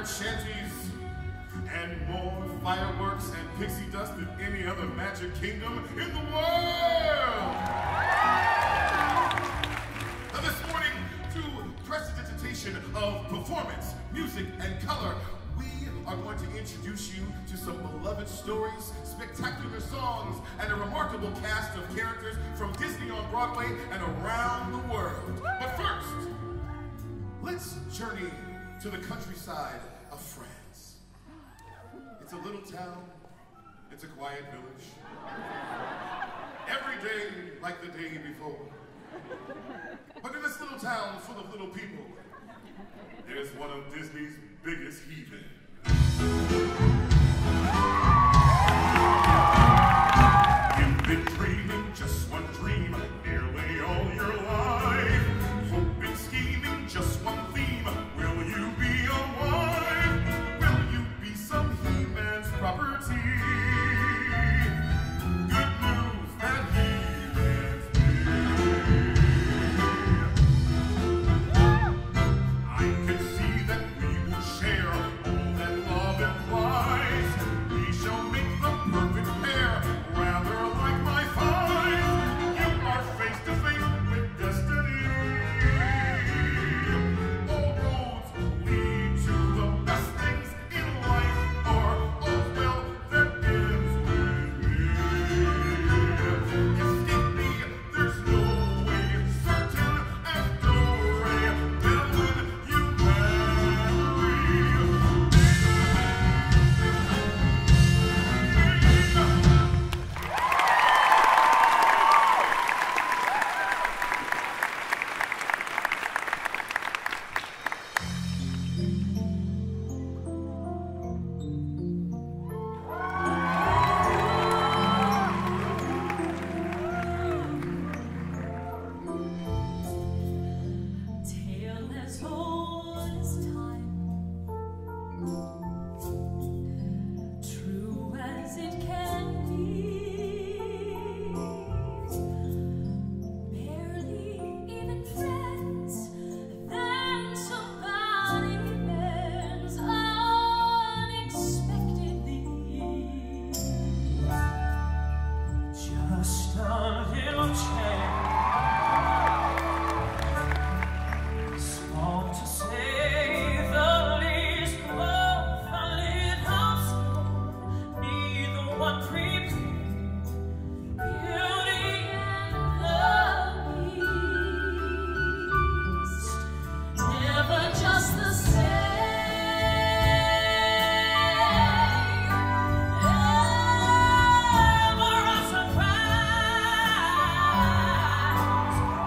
pirate shanties, and more fireworks and pixie dust than any other magic kingdom in the world. Now this morning, to prestidigitation of performance, music, and color, we are going to introduce you to some beloved stories, spectacular songs, and a remarkable cast of characters from Disney on Broadway and around the world. But first, let's journey to the countryside of France. It's a little town, it's a quiet village. Every day like the day before. But in this little town full of little people, there's one of Disney's biggest heathen. You've been dreaming just one dream nearly all your life. Hoping, scheming, just one theme. Will you be a wife? Will you be some he-man's property? Good news that he-man's I can see that we will share all that love implies. We shall make the perfect pair, rather like my five. You are face to face with destiny. All roads lead to the best things in life, or all well that ends with me. Escape me, there's no way certain as do-re, then when you marry me. Tale as old as time, true as it can be, barely even friends, then somebody bends unexpectedly. Just a little change. Small to say the least, of a little stone, neither one prepared. Beauty and the Beast, never just the same. Ever a surprise,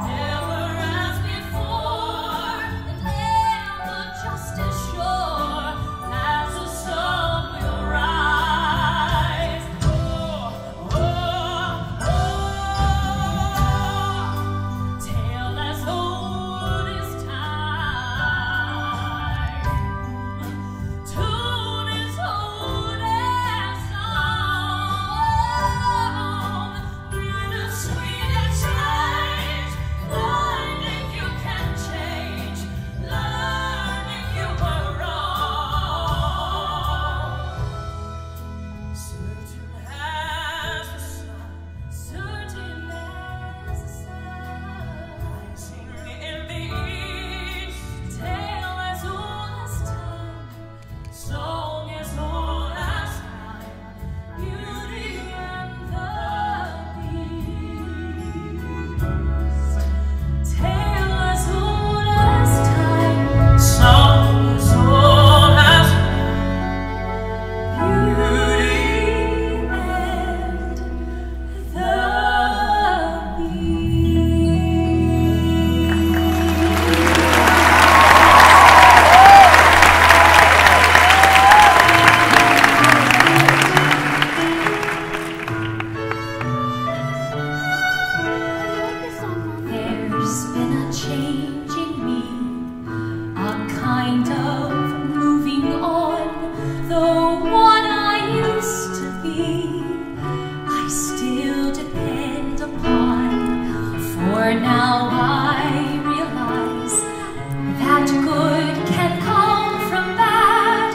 never as before, and ever just as sure as the sun will rise. Oh, oh, oh, tale as old as time, tune as old as song, bitter, sweet and strange. Learn if you can change, learn if you were wrong. Certain as the sun, certain as the sun, rising in the east. Tale as old as time, song as old as time, beauty and the Beast. Tale as old as time, song as old as beauty and the There's been a change in me, a kind of moving on. Though what I used to be, I still depend upon. For now I realize that good can come from bad,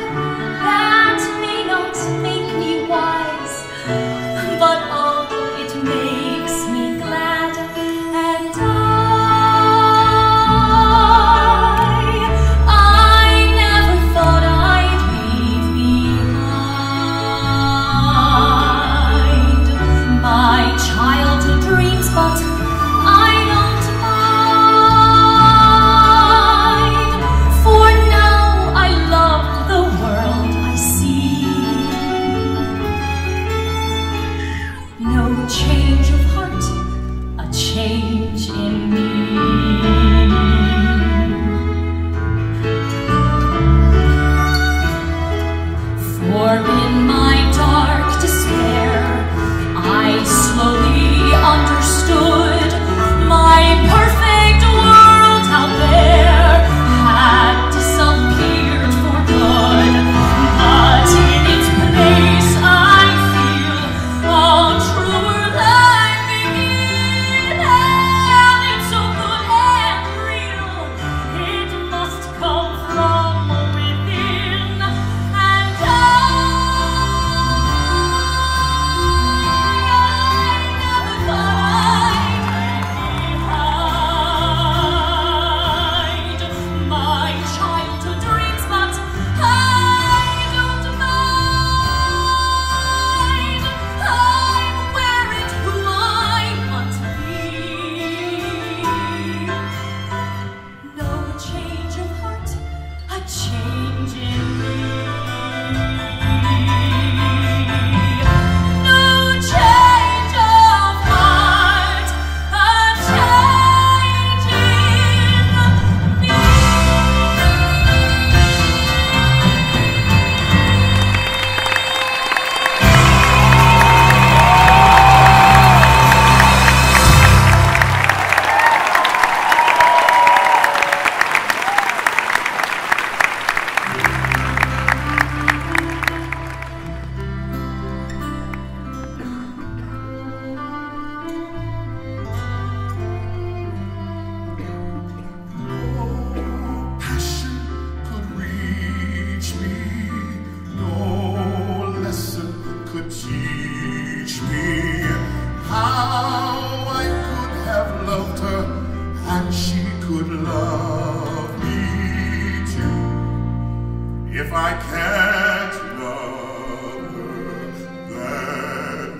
I can't love her, then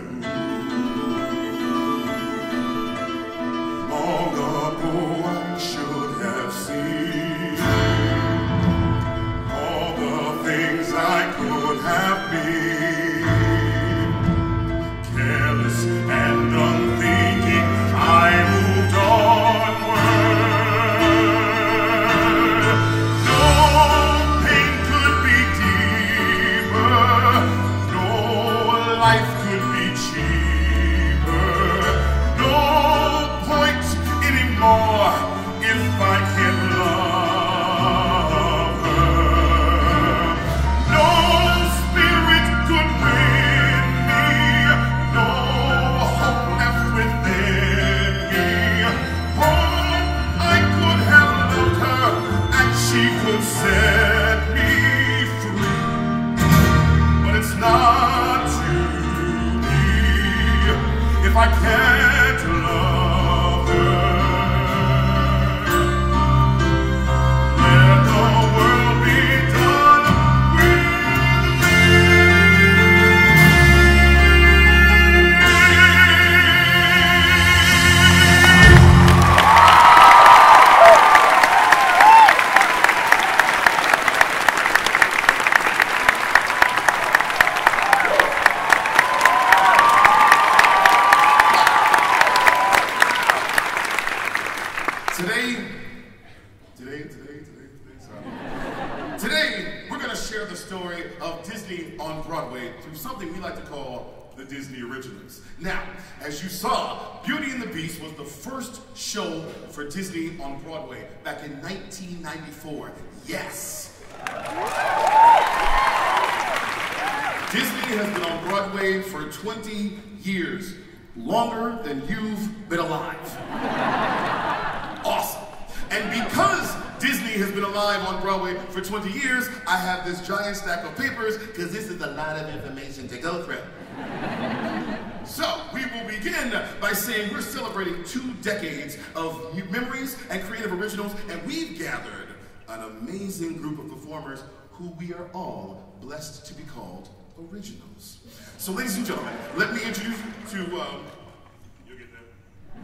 long ago I should have seen all the things I could have been. Careless and unthinking, I moved onward. No pain could be deeper, no life could be cheaper, no point anymore if I can love her. No spirit could win me, no hope left within me. Oh, I could have loved her and she could set me free, but it's not to be if I can't love her. Let the world be done with me. Today, we're going to share the story of Disney on Broadway through something we like to call the Disney Originals. Now, as you saw, Beauty and the Beast was the first show for Disney on Broadway back in 1994. Yes! Disney has been on Broadway for 20 years, longer than you've been alive. Awesome. And because Disney has been alive on Broadway for 20 years, I have this giant stack of papers because this is a lot of information to go through. So, we will begin by saying we're celebrating 2 decades of memories and creative originals, and we've gathered an amazing group of performers who we are all blessed to be called originals. So, ladies and gentlemen, let me introduce you to, you'll get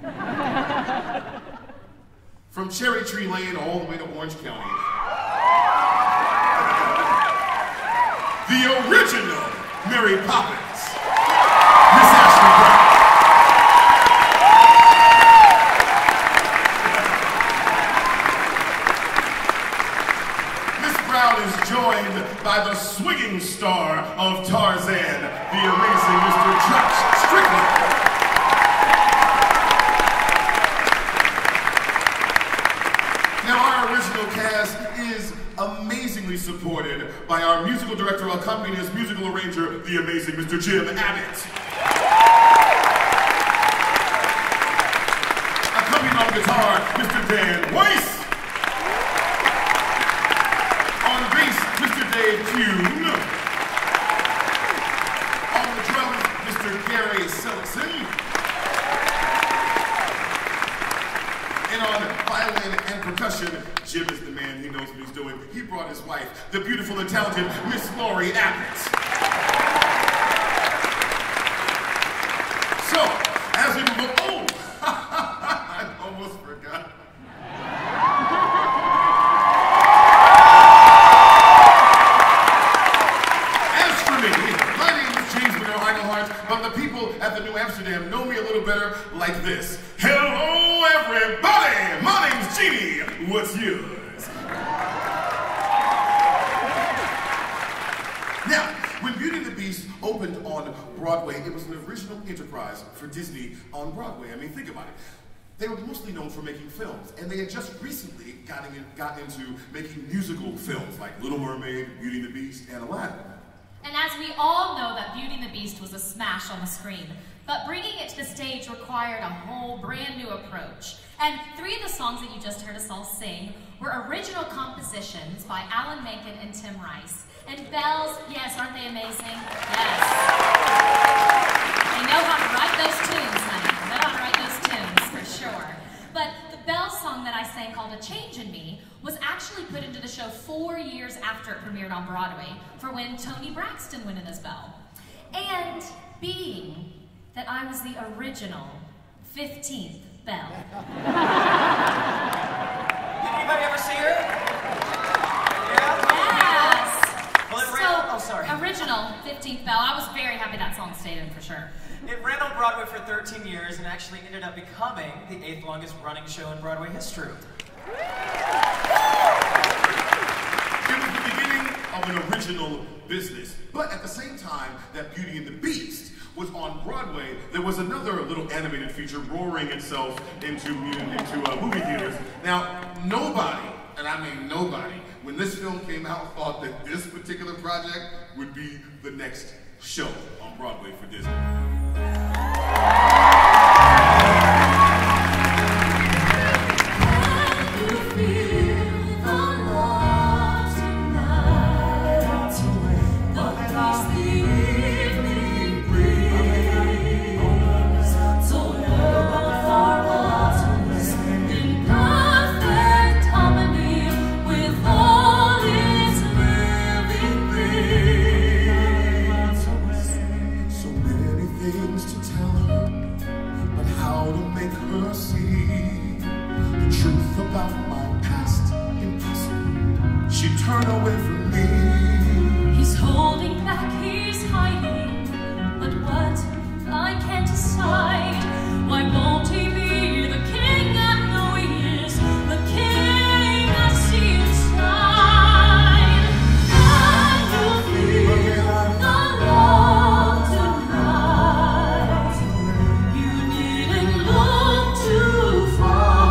that. From Cherry Tree Lane all the way to Orange County. The original Mary Poppins, Miss Ashley Brown. Miss Brown is joined by the swinging star of Tarzan, the amazing Mr. Josh Strickland. Now, our original cast is amazingly supported by our musical director, accompanying as musical arranger, the amazing Mr. Jim Abbott. Accompanying on guitar, Mr. Dan Weiss. On bass, Mr. Dave Kuhn. On the drums, Mr. Gary Sellickson. And on violin and percussion, Jim is the man. He knows what he's doing. He brought his wife, the beautiful and talented Miss Laurie Abbott. So, as we move on, oh, I almost forgot. As for me, my name is James Monroe Eichelhart, but the people at the New Amsterdam know me a little better like this. Hello, everybody! My name's Jeannie. What's yours? Now, when Beauty and the Beast opened on Broadway, it was an original enterprise for Disney on Broadway. I mean, think about it. They were mostly known for making films, and they had just recently gotten into making musical films like Little Mermaid, Beauty and the Beast, and Aladdin. And as we all know that Beauty and the Beast was a smash on the screen, but bringing it to the stage required a whole brand new approach. And 3 of the songs that you just heard us all sing were original compositions by Alan Menken and Tim Rice. And bells, yes, aren't they amazing? Yes. They know how to write those tunes, honey. They know how to write those tunes, for sure. But the Bell song that I sang called A Change in Me was actually put into the show 4 years after after it premiered on Broadway for when Toni Braxton went in as Belle. And being that I was the original 15th Belle. Did anybody ever see her? Yes! Well, it ran, oh, sorry. Original 15th Belle. I was very happy that song stayed in for sure. It ran on Broadway for 13 years and actually ended up becoming the 8th longest running show in Broadway history. It was the beginning of an original business, but at the same time that Beauty and the Beast was on Broadway, there was another little animated feature roaring itself into movie theaters. Now, nobody, and I mean nobody, when this film came out, thought that this particular project would be the next show on Broadway for Disney. Turn away from me. He's holding back, he's hiding, but what if I can't decide? Why won't he be the king I know he is, the king I see inside? Can you feel the love tonight? You needn't look too far.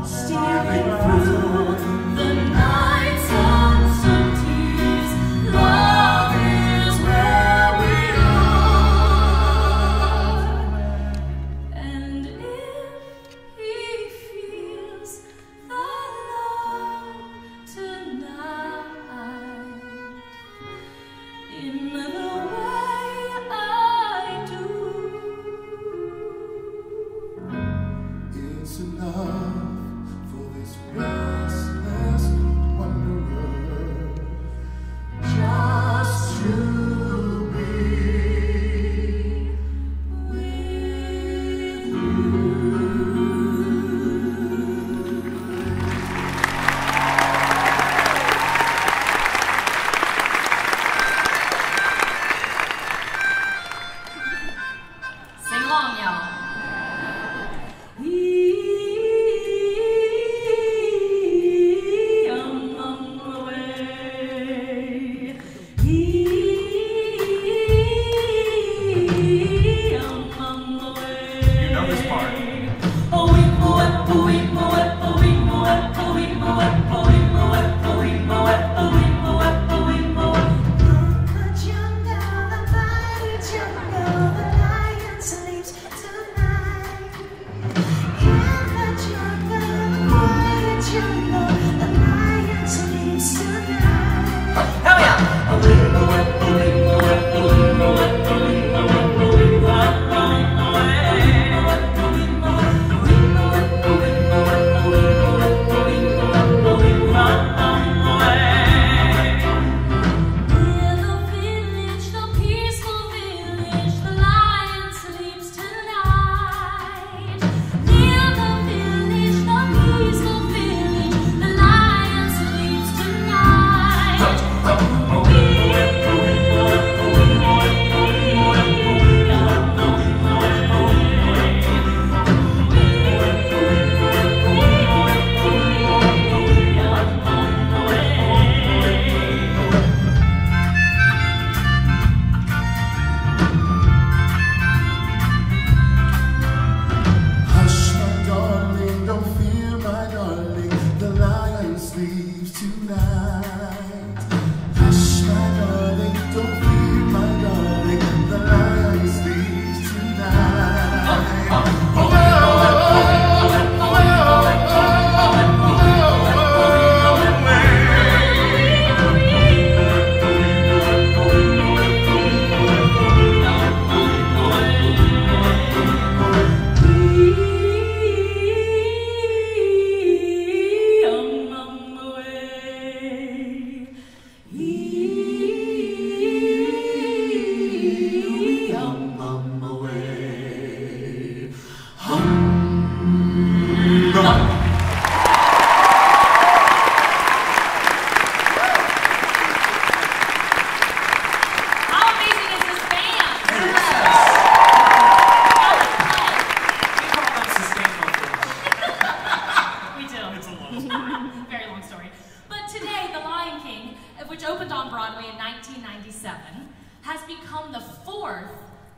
Steering through the night's uncertainties, love is where we are. And if he feels the love tonight in the way I do, it's enough for this restless wanderer just to be with you. sing along, y'all. You know this part. The jungle, the mighty jungle, the lion sleeps tonight.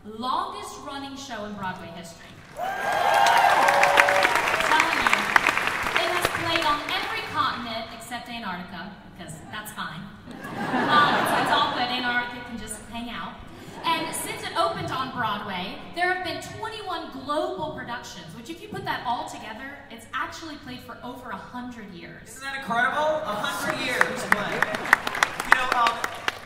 longest running show in Broadway history. I'm telling you, it has played on every continent except Antarctica, because that's fine. It's all good, Antarctica can just hang out. And since it opened on Broadway, there have been 21 global productions, which if you put that all together, it's actually played for over 100 years. Isn't that incredible? 100 years playing. You know,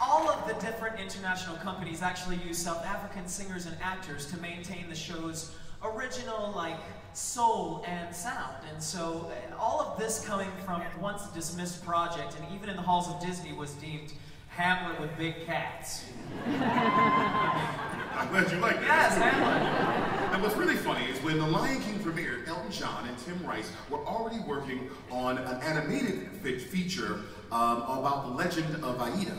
all of the different international companies actually use South African singers and actors to maintain the show's original, like, soul and sound. And so all of this coming from once a dismissed project, and even in the halls of Disney was deemed Hamlet with big cats. I'm glad you like that. Yes, Hamlet. And what's really funny is when The Lion King premiered, Elton John and Tim Rice were already working on an animated feature about the legend of Aida.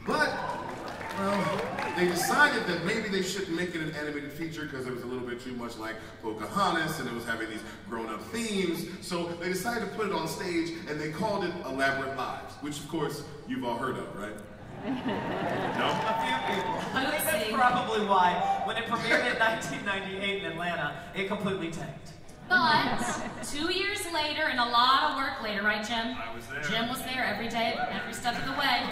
But, well, they decided that maybe they shouldn't make it an animated feature because it was a little bit too much like Pocahontas and it was having these grown-up themes. So they decided to put it on stage and they called it Elaborate Lives, which of course you've all heard of, right? No? A few people. I think that's probably why, when it premiered in 1998 in Atlanta, it completely tanked. But 2 years later, and a lot of work later, right, Jim? I was there. Jim was there every day, every step of the way.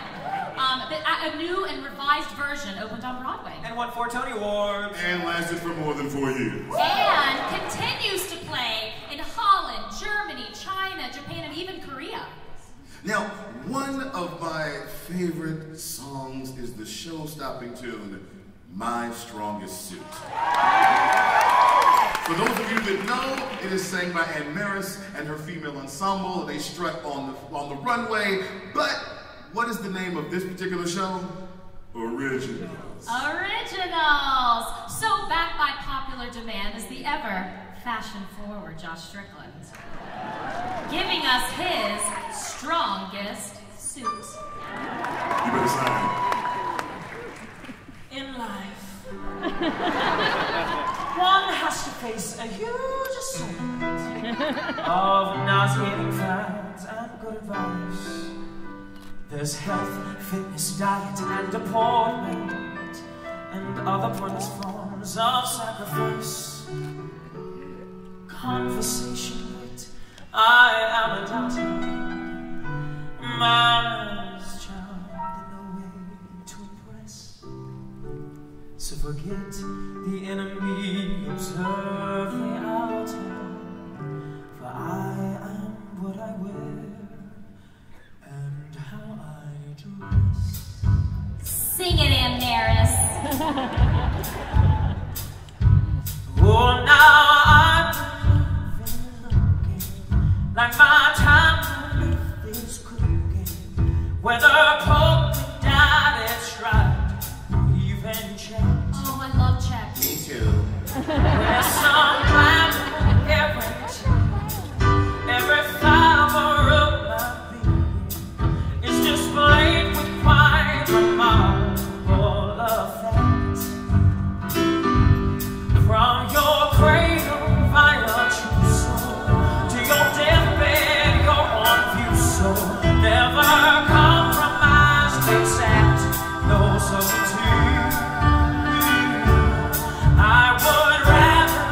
A new and revised version opened on Broadway. And won 4 Tony Awards. And lasted for more than 4 years. And continues to play in Holland, Germany, China, Japan, and even Korea. Now, one of my favorite songs is the show-stopping tune, My Strongest Suit. For those of you that know, it is sang by Anne Maris and her female ensemble. They strut on the runway. But what is the name of this particular show? Originals. Originals! So backed by popular demand is the ever fashion-forward Josh Strickland, giving us his strongest suit. You better sign. In life, one has to face a huge assortment of nauseating facts and good advice. There's health, fitness, diet, and deportment, and other pointless forms of sacrifice. Conversation wit, I am a doubter. Manners charm, no way to impress. So forget the enemy, observe the outer. For I am what I wear and how I dress. Sing it, Anne Maris. Oh, now I'm looking like my time to live is cooking. Whether polka dotted, striped, even checked. Oh, I love checks. Me too. There's some black errant. Every fiber of my being is displayed with quite remarkable effect. From your cradle via true soul to your deathbed, you're on view. So never compromise, accept no substitute. I would rather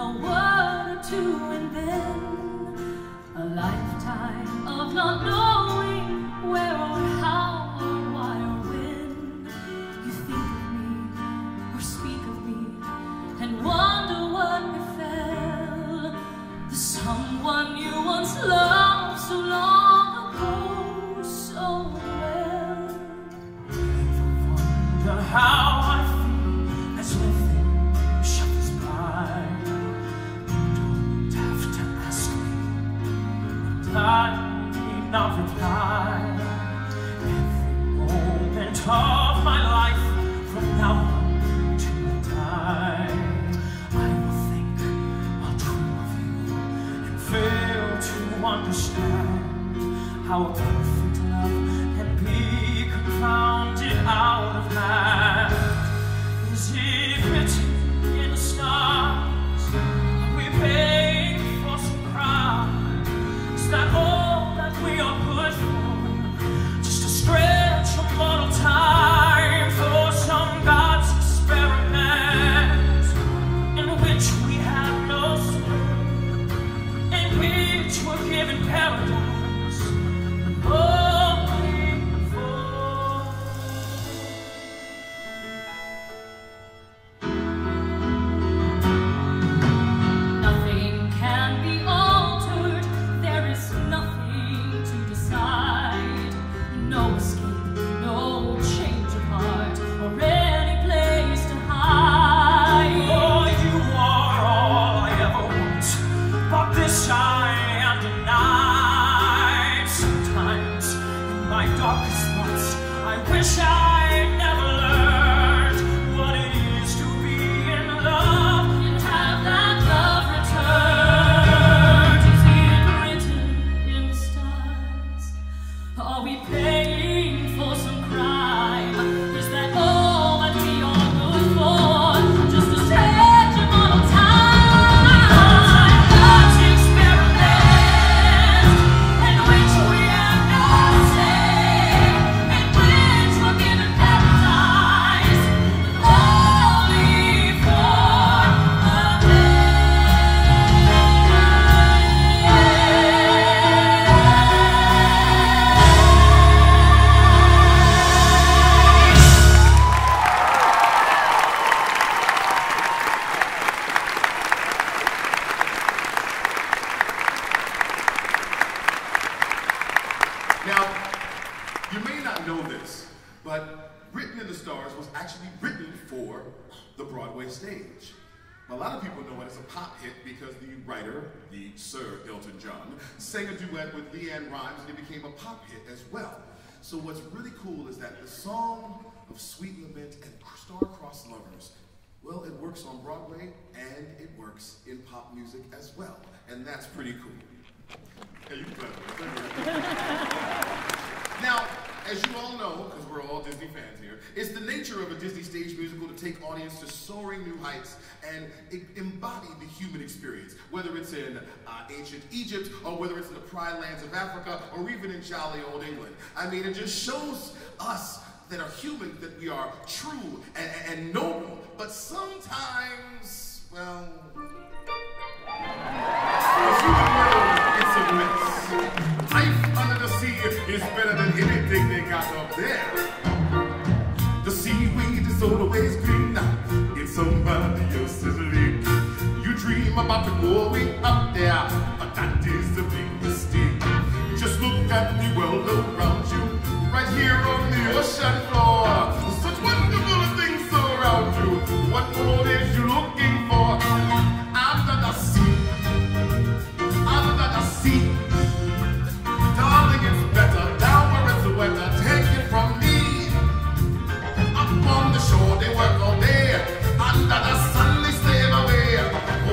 a word or two, and then a lifetime of not knowing where or how or why or when you think of me or speak of me and wonder what befell the someone you once loved so long ago so well. Wonder how I feel as everything shuffles by. You don't have to ask me, and I need not reply. Every moment of my life from now on till I die, I will think, I'll dream of you, and fail to understand how a perfect love can be confounded out of hand. Is it written in the stars? Are we paying for some crime? Is that all that we are good for? Just a stretch of mortal time for some God's experiment in which we have no say, in which we're given paradise but only for. Nothing can be altered, there is nothing to decide. No escape, no change of heart, or any place to hide. Oh, you are all I ever want, but this I am denied. Sometimes in my darkest thoughts I wish I never learned what it is to be in love And have that love returned. Is it written in the stars? Are we paying for some crime? Is that all that we are good for? Just a stretch of mortal time. God's experiment in which we have no say, in which we're given paradise but only for a Now, you may not know this, but Written in the Stars was actually written for the Broadway stage. A lot of people know it as a pop hit because the writer, the Sir Elton John, sang a duet with Leanne Rimes and it became a pop hit as well. So what's really cool is that the song of Sweet Lament and Star-Crossed Lovers, well, it works on Broadway and it works in pop music as well. And that's pretty cool. Yeah, you can clap. Now, as you all know, because we're all Disney fans here, it's the nature of a Disney stage musical to take audience to soaring new heights and embody the human experience, whether it's in ancient Egypt or whether it's in the pride lands of Africa or even in jolly old England. I mean, it just shows us that are human, that we are true and noble, but sometimes, well, the human world, it's a mess. Life under the sea is better than anything they got up there. The seaweed is always green in somebody else's lake. You dream about to go way up there, but that is a big mistake. Just look at the world around you, right here on the ocean floor. Such wonderful things surround you. What more is you looking for? Under the sea, under the sea. Darling, it's better down where it's wetter. Take it from me. Up on the shore, they work all day. Under the sun, they slave away.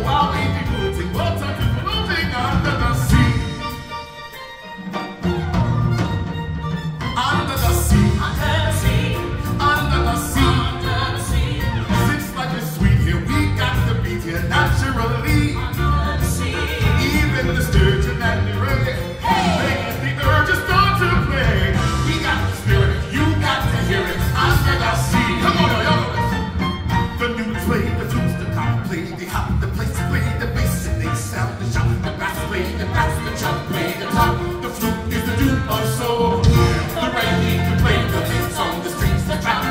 While we be putting water to floating under the sea. Under the sea. Under the sea. Under the sea. Under the sea. Since life is sweet here, we got the beat here naturally. Under the sea. Even the sturgeon and the reggae. The urge is start to play. We got the spirit, you got to hear it. Under the sea. Come on, y'all. The new play, the flutes, the cop play, the hop, the place to play, the play the bass, the chop play the top. The flute is the dupe of soul. The rain can play the beats on the streets. The trap, the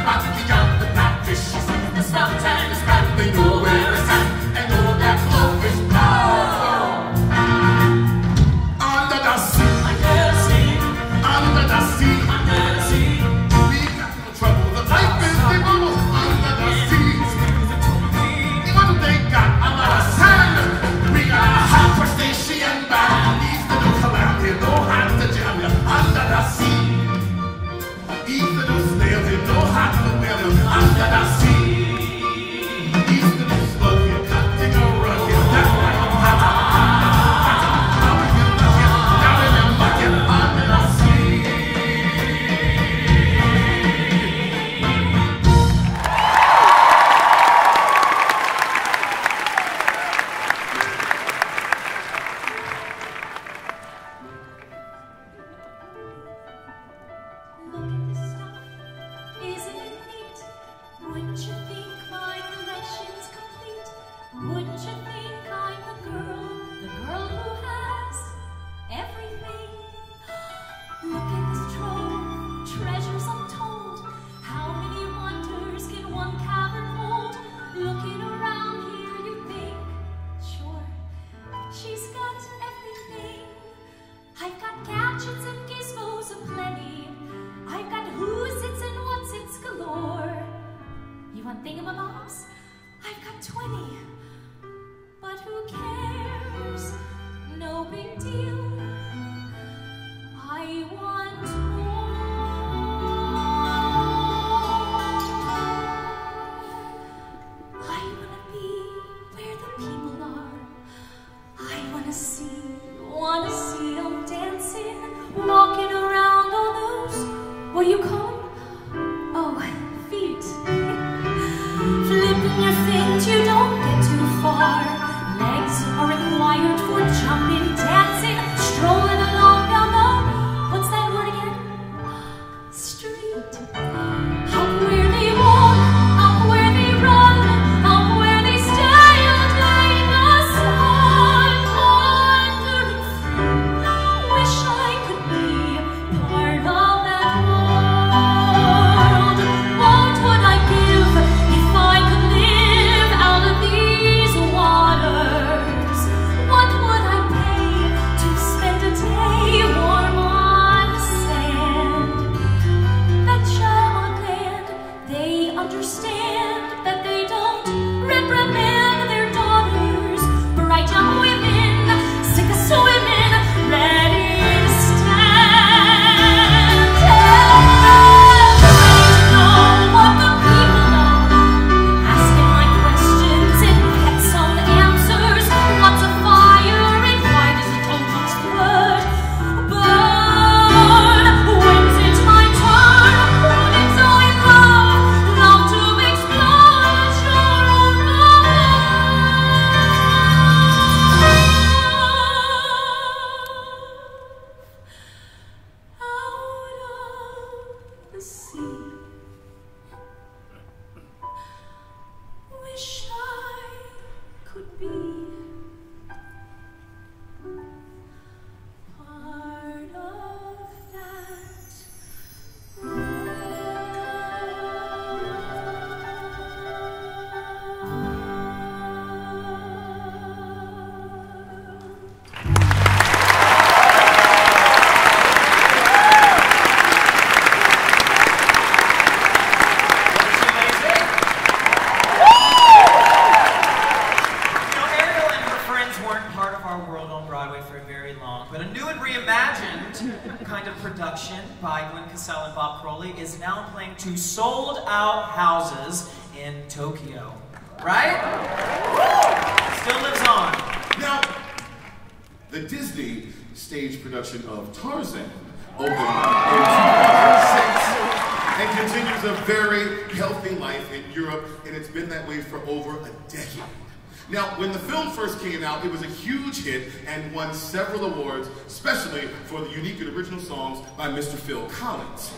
yacht, the blackfish, she sings the spout and the scrap. They know where it's at and know that love is power. Under the sea, under the sea, under the sea, under the sea. We got no trouble. The life is the bubble under the sea. What do they got under the sand? We got a hot crustacean band. These little calamity, no hands to jam you under the sea. These little snails, you know how to wear them under the sea. These little slugs, you got to go run you down like a pata. How will you look you down in the bucket under the sea? Look at this stuff, isn't it neat? Wouldn't you think my collection's complete? Wouldn't you think I'm the girl who has everything? Look at this trove, treasures untold. How many wonders can one cavern hold? Looking around here, you think, sure, she's got everything. I've got gadgets and gizmos aplenty. I've got who's its and what's its galore. You want thingamabobs? I've got 20. But who cares? No big deal. I want more. I wanna be where the people are. I wanna see them dancing, walking around on those, what do you call them? Oh, feet. Flipping your feet, you don't get too far. Legs are required for jumping, dancing, strolling along down the, what's that word again? Street. Up where they walk, up where they run, up where they stay all day in the sun. Wandering free, wish I could be part of that world. What would I give if I could live out of these waters? What would I pay to spend a day warm on the sand? Betcha on land, they understand that they don't reprimand their daughters. Bright young women, sick of swimming, ready to stand. Trying to know what the people know, asking my questions and get some answers. Lots of fire and why does it almost burn? When's it my turn? Wouldn't I love to explore the shore of the out of the sea? Wish I could be part of that Ariel and her friends weren't part of our world on Broadway for very long, but a new and reimagined kind of production by Glenn Cassell and Bob Crowley is now playing to sold-out houses in Tokyo. Right? Still lives on. Now, the Disney stage production of Tarzan opened in 2006 and continues a very healthy life in Europe, and it's been that way for over a decade. Now, when the film first came out, it was a huge hit and won several awards, especially for the unique and original songs by Mr. Phil Collins.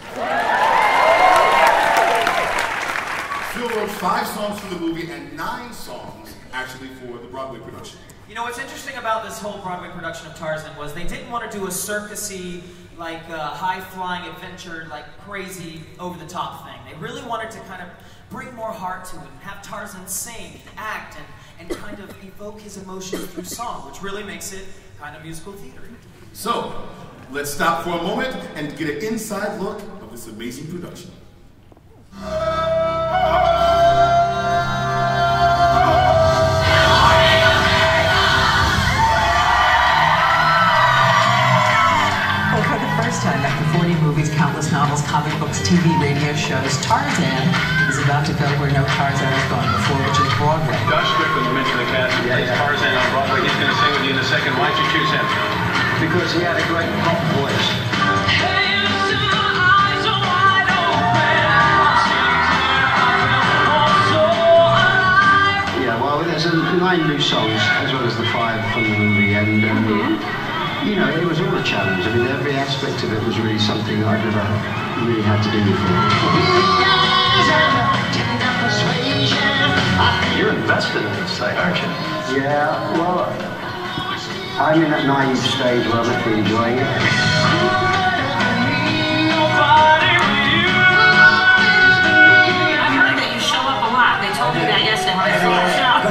Phil wrote 5 songs for the movie and 9 songs, actually, for the Broadway production. You know, what's interesting about this whole Broadway production of Tarzan was they didn't want to do a circusy, like high-flying adventure, like crazy, over-the-top thing. They really wanted to kind of bring more heart to it and have Tarzan sing, act, and kind of evoke his emotions through song, which really makes it kind of musical theater. So, let's stop for a moment and get an inside look of this amazing production. Time after 40 movies, countless novels, comic books, TV, radio shows, Tarzan is about to go where no Tarzan has gone before, which is Broadway. Josh Strickland, you mentioned the cast, plays Tarzan on Broadway. He's going to sing with you in a second. Why'd you choose him? Because he had a great pop voice. Yeah, well, there's 9 new songs, as well as the 5 from the movie, and you know, it was all a challenge. I mean, every aspect of it was really something I'd never really had to do before. You're invested in this thing, aren't you? Yeah, well, I'm in that naive stage where I'm actually enjoying it. I've heard that you show up a lot. They told me that yesterday when I saw the show.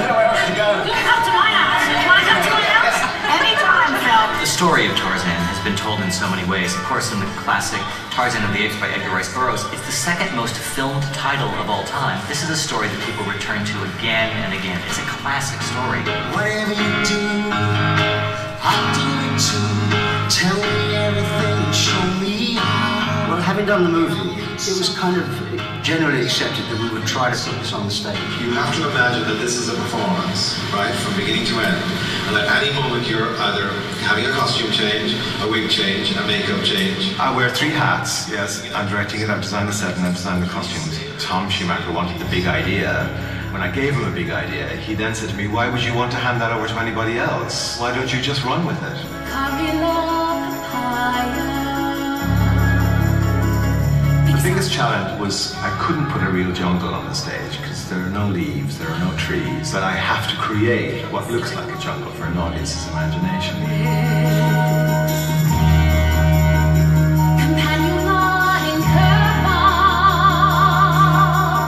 You can come to my house. You want to come to my house? Anytime, Phil. The story of Tarzan has been told in so many ways. Of course, in the classic Tarzan of the Apes by Edgar Rice Burroughs, it's the second most filmed title of all time. This is a story that people return to again and again. It's a classic story. Whatever you do, I'll do it too. Tell me everything, show me how. Well, having done the movie, it was kind of generally accepted that we would try to put this on the stage. You have to imagine that this is a performance, right, from beginning to end. And at any moment you're either having a costume change, a wig change, a makeup change. I wear 3 hats, yes. I'm directing it, I'm designing the set, and I'm designing the costumes. Tom Schumacher wanted the big idea. When I gave him a big idea, he then said to me, why would you want to hand that over to anybody else? Why don't you just run with it? The biggest challenge was I couldn't put a real jungle on the stage because there are no leaves, there are no trees, but I have to create what looks like a jungle for an audience's imagination.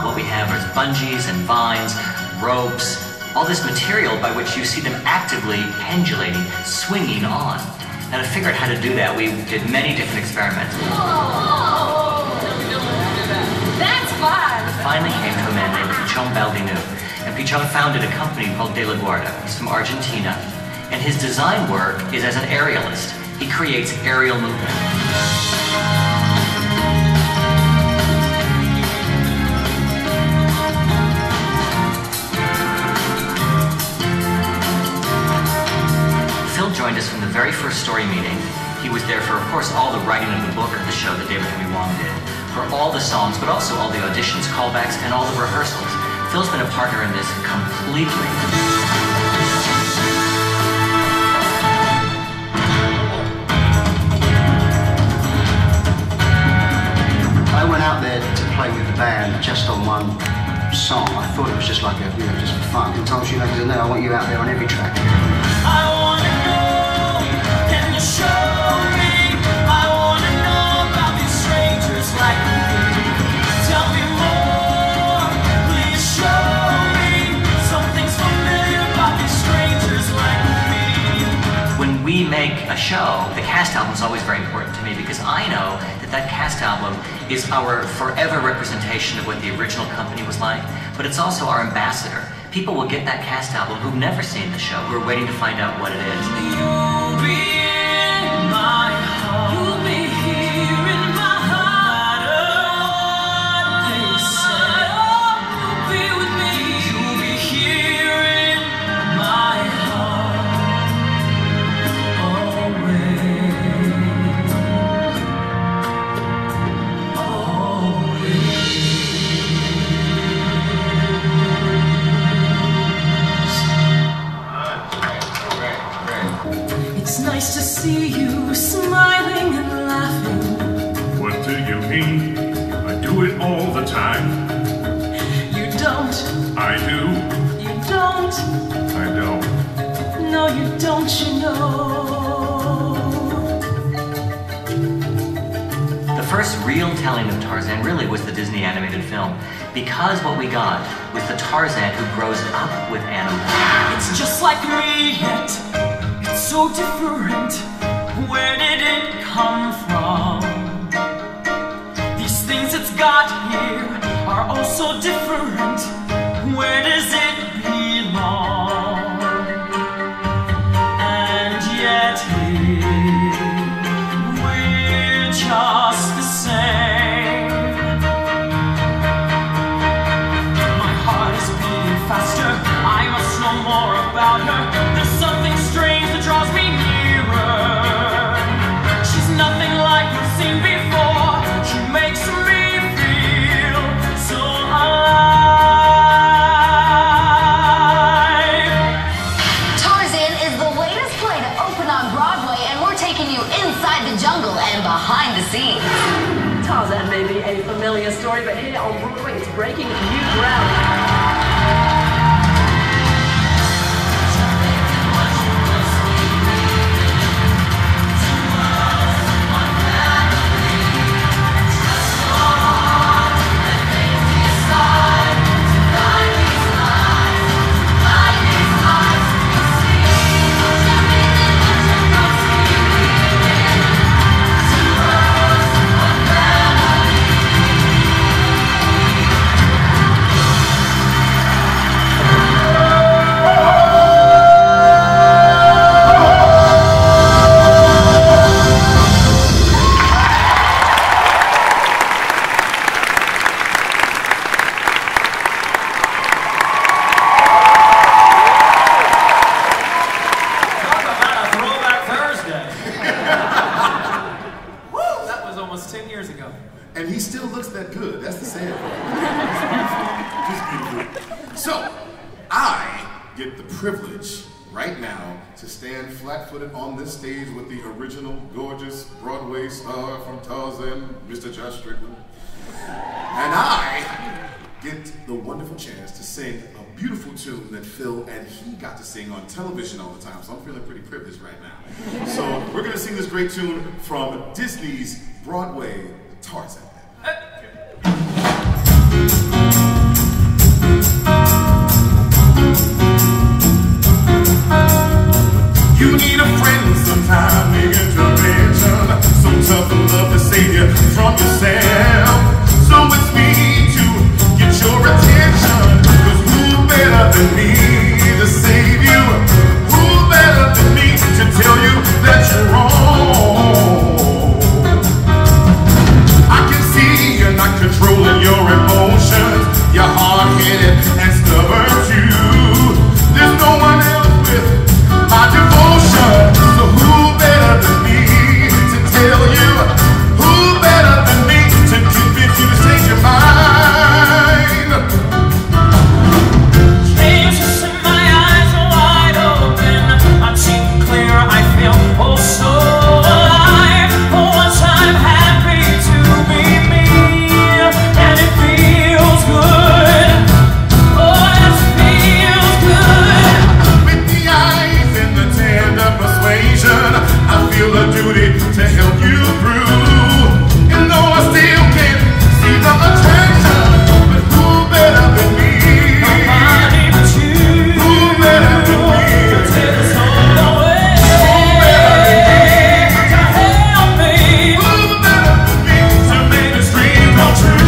What we have is bungees and vines, ropes, all this material by which you see them actively pendulating, swinging on. Now to figure out how to do that, we did many different experiments. That's fun! Finally came to a man named Pichon Baldinu. And Pichon founded a company called De La Guarda. He's from Argentina. And his design work is as an aerialist. He creates aerial movement. Phil joined us from the very first story meeting. He was there for, of course, all the writing of the book of the show that D23 did, for all the songs, but also all the auditions, callbacks, and all the rehearsals. Phil's been a partner in this completely. I went out there to play with the band just on one song. I thought it was just like a, just for fun. And Tom Schumacher said, no, I want you out there on every track. I wanna know, can you show me? I wanna know about these strangers like me. Tell me more, please show me. Something's familiar about these strangers like me. When we make a show, the cast album is always very important to me because I know that cast album is our forever representation of what the original company was like, but it's also our ambassador. People will get that cast album who've never seen the show, who are waiting to find out what it is. You'll be in my heart. You'll be here in my heart. No matter what they say, you'll be with me. You'll be here in my heart. It's nice to see you smiling and laughing. What do you mean? I do it all the time. You don't. I do. You don't. I don't. No, don't you know? The first real telling of Tarzan really was the Disney animated film, because what we got was the Tarzan who grows up with animals. It's just like me, yet it's so different. Where did it come from? These things it's got here are all so different. Where does it belong? And yet here we're just the same. My heart is beating faster. I must know more about her. There's something strange that draws me nearer. She's nothing like I've seen before. She makes me feel so alive. Tarzan is the latest play to open on Broadway, and we're taking you inside the jungle and behind the scenes. Tarzan may be a familiar story, but here on Broadway it's breaking new ground. And he still looks that good. That's the sad part. Just beautiful. So, I get the privilege right now to stand flat-footed on this stage with the original gorgeous Broadway star from Tarzan, Mr. Josh Strickland. And I get the wonderful chance to sing a beautiful tune that Phil and he got to sing on television all the time, so I'm feeling pretty privileged right now. So we're gonna sing this great tune from Disney's Broadway Tarzan. You need a friend sometime, make intervention. Some tough love to save you from yourself. So it's me to get your attention. Cause who better than me to save you? Who better than me to tell you that you're wrong? I can see you're not controlling your emotions. You're hard-headed and stubborn too. There's no one else with my devotion. So who better than me to tell you? Who better than me to convince you to change your mind? Jesus in my eyes are wide open. I'm seeing clear, I feel oh so alive. For once I'm happy to be me, and it feels good. Oh, it feels good. With the eyes and the tender persuasion, I feel a duty to help you through. And though I still can't see the attraction, but who better than me? Nobody but you. Who better than me? To take us all the way. To help me. Who better than me to make this dream come true?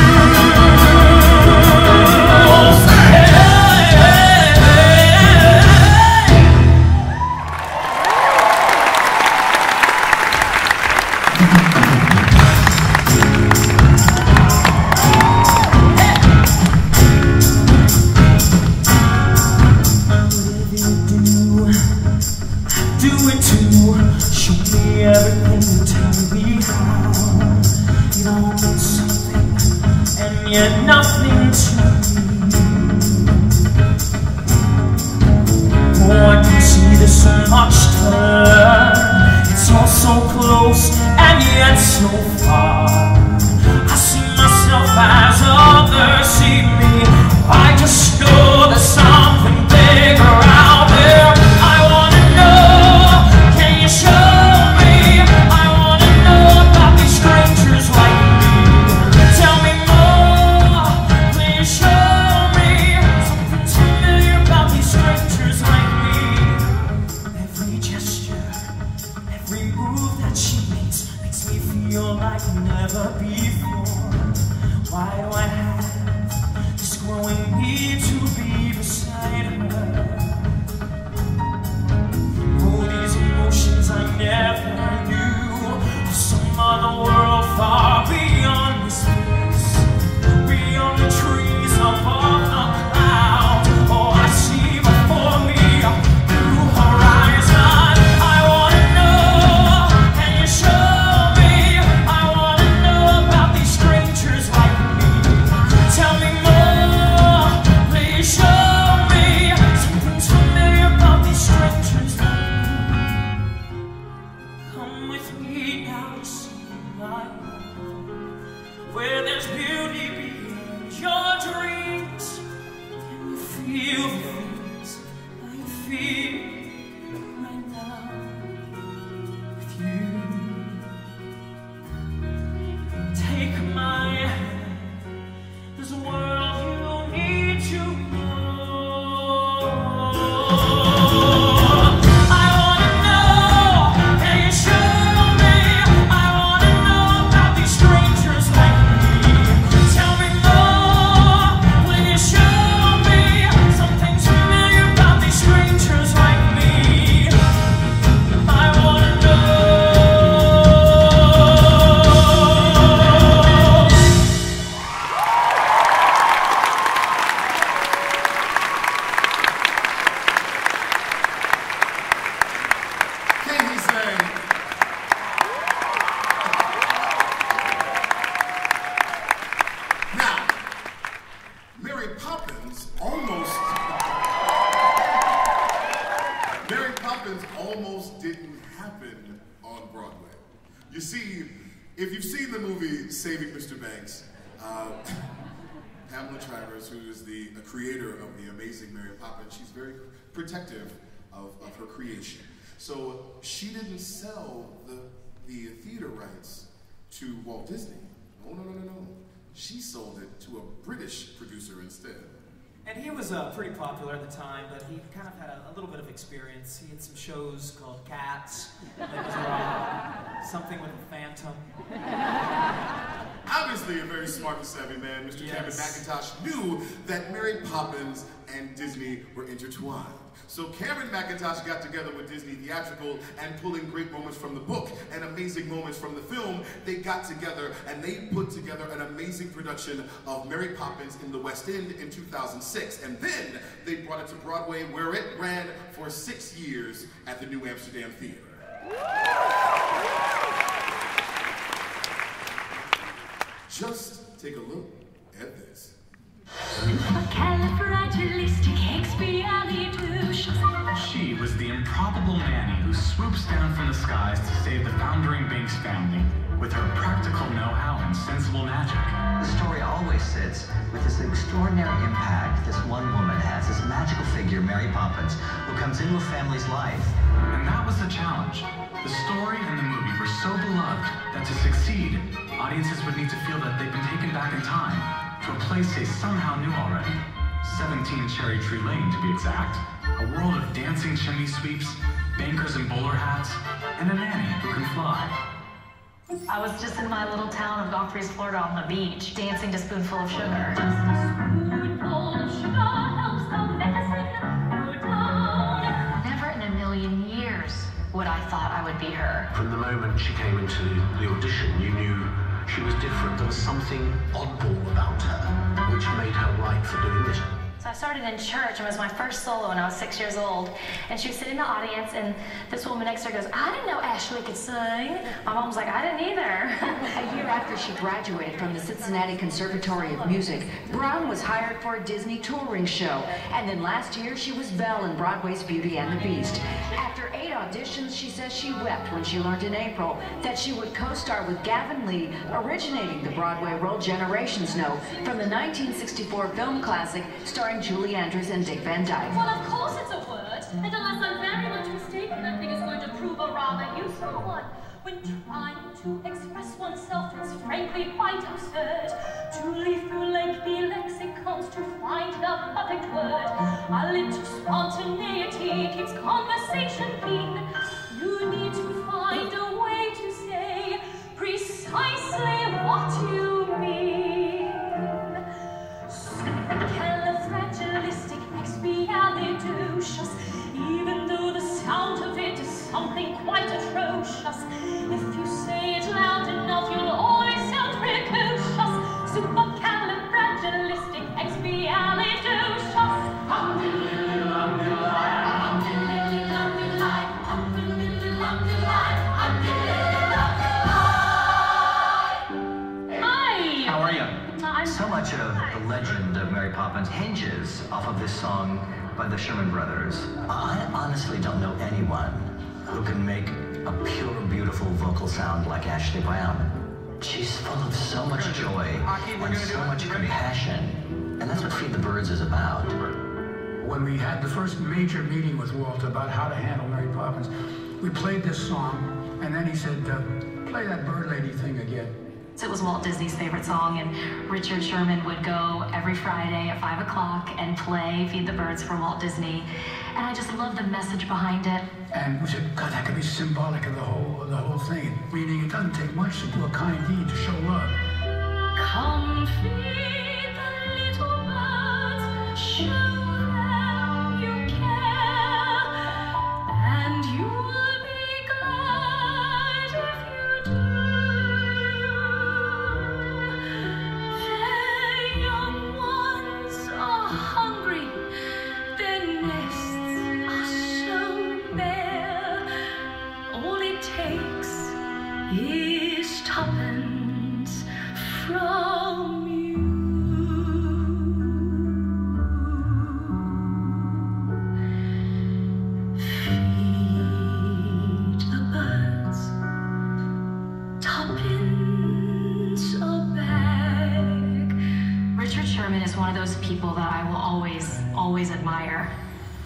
Do it too. Show me everything, tell me how. You don't mean something, and yet nothing to me. Oh, I can see there's so much to learn. It's all so close, and yet so far. I see myself as others see me. I just know there's something bigger out there. I wanna know. life, where there's beauty beyond your dreams. Can you feel the things I feel right now with you? Take my hand, there's a world you need to know. I wanna know, can you show me? I wanna know about these strangers like me. Tell me more, will you show me something familiar about these strangers like me? I wanna know. Katie sang. Now, Mary Poppins almost didn't happen on Broadway. You see, if you've seen the movie Saving Mr. Banks, Pamela Travers, who is the creator of the amazing Mary Poppins, she's very protective of her creation. So she didn't sell the theater rights to Walt Disney. No. She sold it to a British producer instead. And he was pretty popular at the time, but he kind of had a little bit of experience. He had some shows called Cats, something with a phantom. Obviously a very smart and savvy man, Mr. Yes. Cameron McIntosh knew that Mary Poppins and Disney were intertwined. So Cameron McIntosh got together with Disney Theatrical and pulling great moments from the book and amazing moments from the film, they got together and they put together an amazing production of Mary Poppins in the West End in 2006. And then they brought it to Broadway, where it ran for 6 years at the New Amsterdam Theater. Just take a look at this. She was the improbable Nanny who swoops down from the skies to save the foundering Binks family with her practical know-how and sensible magic. The story always sits with this extraordinary impact this one woman has, this magical figure, Mary Poppins, who comes into a family's life. And that was the challenge. The story and the movie were so beloved that to succeed, audiences would need to feel that they've been taken back in time to a place they somehow knew already. 17 Cherry Tree Lane, to be exact. A world of dancing chimney sweeps, bankers in bowler hats, and a nanny who can fly. I was just in my little town of Godfrey's, Florida on the beach, dancing to Spoonful of Sugar. Never in a million years would I thought I would be her. From the moment she came into the audition, you knew she was different. There was something oddball about her, which made her right for doing this. So I started in church, and it was my first solo when I was 6 years old. And she was sitting in the audience, and this woman next to her goes, "I didn't know Ashley could sing." My mom was like, "I didn't either." A year after she graduated from the Cincinnati Conservatory of Music, Brown was hired for a Disney touring show. And then last year, she was Belle in Broadway's Beauty and the Beast. After 8 auditions, she says she wept when she learned in April that she would co-star with Gavin Lee, originating the Broadway role Generations Know from the 1964 film classic starring Julie Andrews and Dick Van Dyke. Well, of course it's a word, and unless I'm very much mistaken, I think it's going to prove a rather useful one. When trying to express oneself, it's frankly quite absurd to leaf through lengthy lexicons to find the perfect word. A little spontaneity keeps conversation clean. You need to find a way to say precisely what you mean. Supercalifragilistic, expialidocious, even though the sound of it is something quite atrocious. If you say it loud enough, you'll always sound precocious. Supercalifragilistic, expialidocious. How are you? So much of the legend of Mary Poppins hinges off of this song by the Sherman Brothers. I honestly don't know anyone who can make a pure, beautiful vocal sound like Ashley Brown. She's full of so much joy and so much compassion. And that's what Feed the Birds is about. When we had the first major meeting with Walt about how to handle Mary Poppins, we played this song, and then he said, play that bird lady thing again. It was Walt Disney's favorite song, and Richard Sherman would go every Friday at 5 o'clock and play Feed the Birds for Walt Disney. And I just loved the message behind it. And we said, God, that could be symbolic of the whole thing. Meaning it doesn't take much to do a kind deed to show love. Come feed the little birds, show them you care, and you'll be glad if you do. Their young ones are hungry, their nests are so bare. All it takes is tuppence from you. Feed the birds, tuppence a bag. Richard Sherman is one of those people that I will always admire.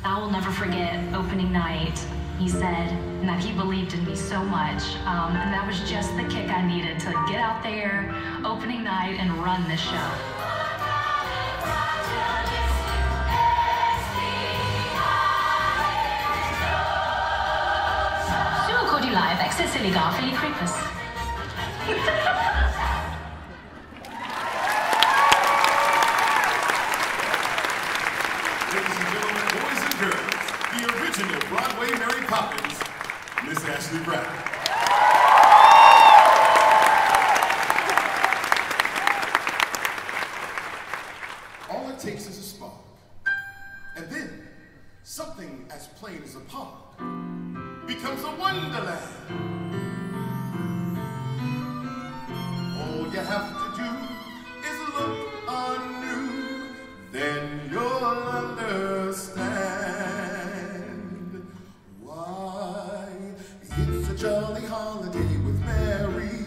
I will never forget opening night. He said that he believed in me so much, and that was just the kick I needed to get out there, opening night, and run this show. Sur au cours du live, accessez les gars, Philippe Ricus. Ladies and gentlemen, boys and girls, the original Broadway Mary Poppins, Miss Ashley Brown. All it takes is a spark, and then something as plain as a park becomes a wonderland. All you have to do is look anew, then you'll understand why it's a jolly holiday with Mary.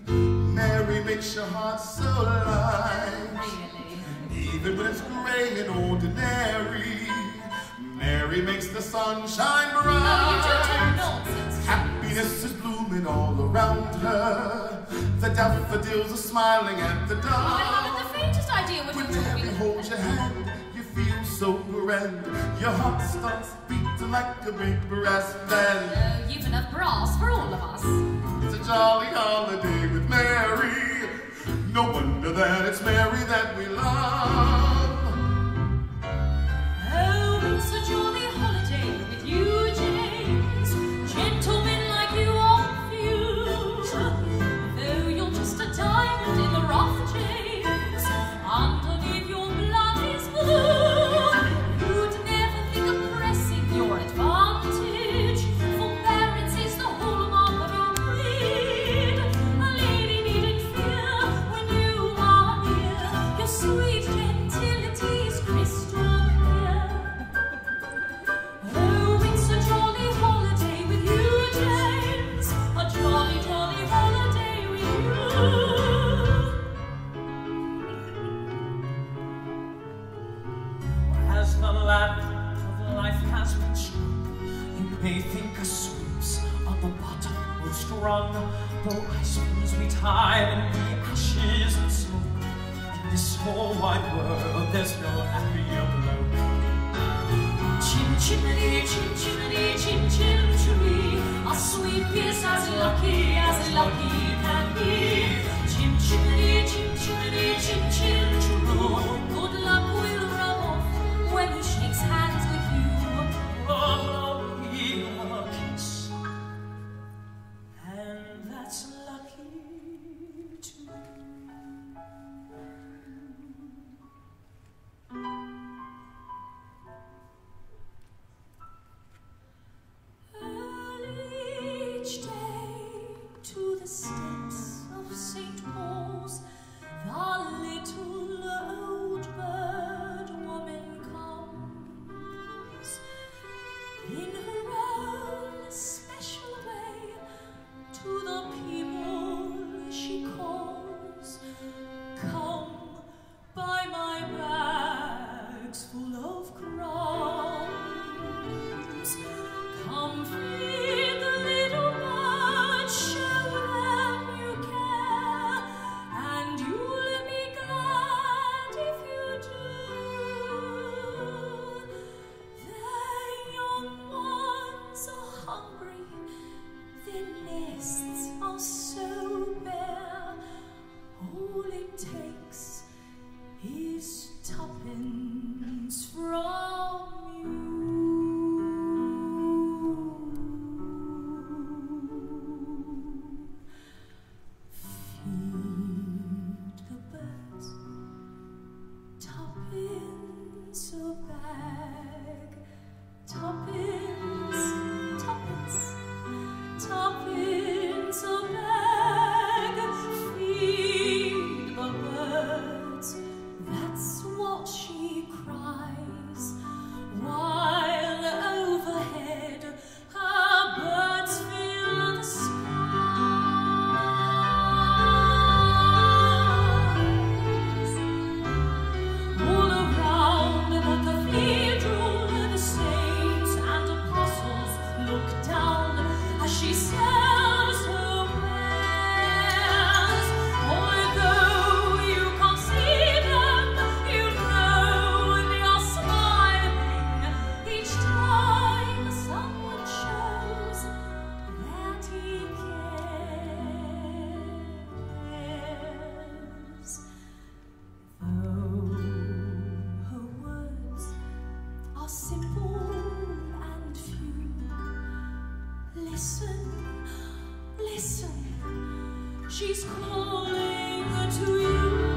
Mary makes your heart so light. Even when it's gray and ordinary, Mary makes the sun shine bright. Happiness is blooming all around her. The daffodils are smiling at the dawn. I haven't the faintest idea what you're talking Mary holds your hand, you feel so grand. Your heart starts beating like a big brass band. You've enough brass for all of us. It's a jolly holiday with Mary. No wonder that it's Mary that we love. Oh, it's a jolly holiday with you, James. Gentlemen like you are few. Though you're just a diamond in the rough, James, underneath your blood is blue. You'd never think of pressing your advantage. Forbearance is the hallmark of your breed. A lady needn't fear when you are near. Your sweet gentility is crystal clear. Oh, it's a jolly holiday with you, James. A jolly, jolly holiday with you. As the land of life has been strung, you may think a sweeps on the bottommost rung. Though ice winds we tide and the ashes and smoke, in this whole wide world there's no happier bloke. Chim chimney, chim chimney, chim chim chimney. A sweet piece as lucky can be. Chim chimney, chim chimney, chim chim chiroo. Good luck will rub off when he shakes hands with you. Oh, we have a kiss, and that's lucky too. Listen, listen, she's calling to you.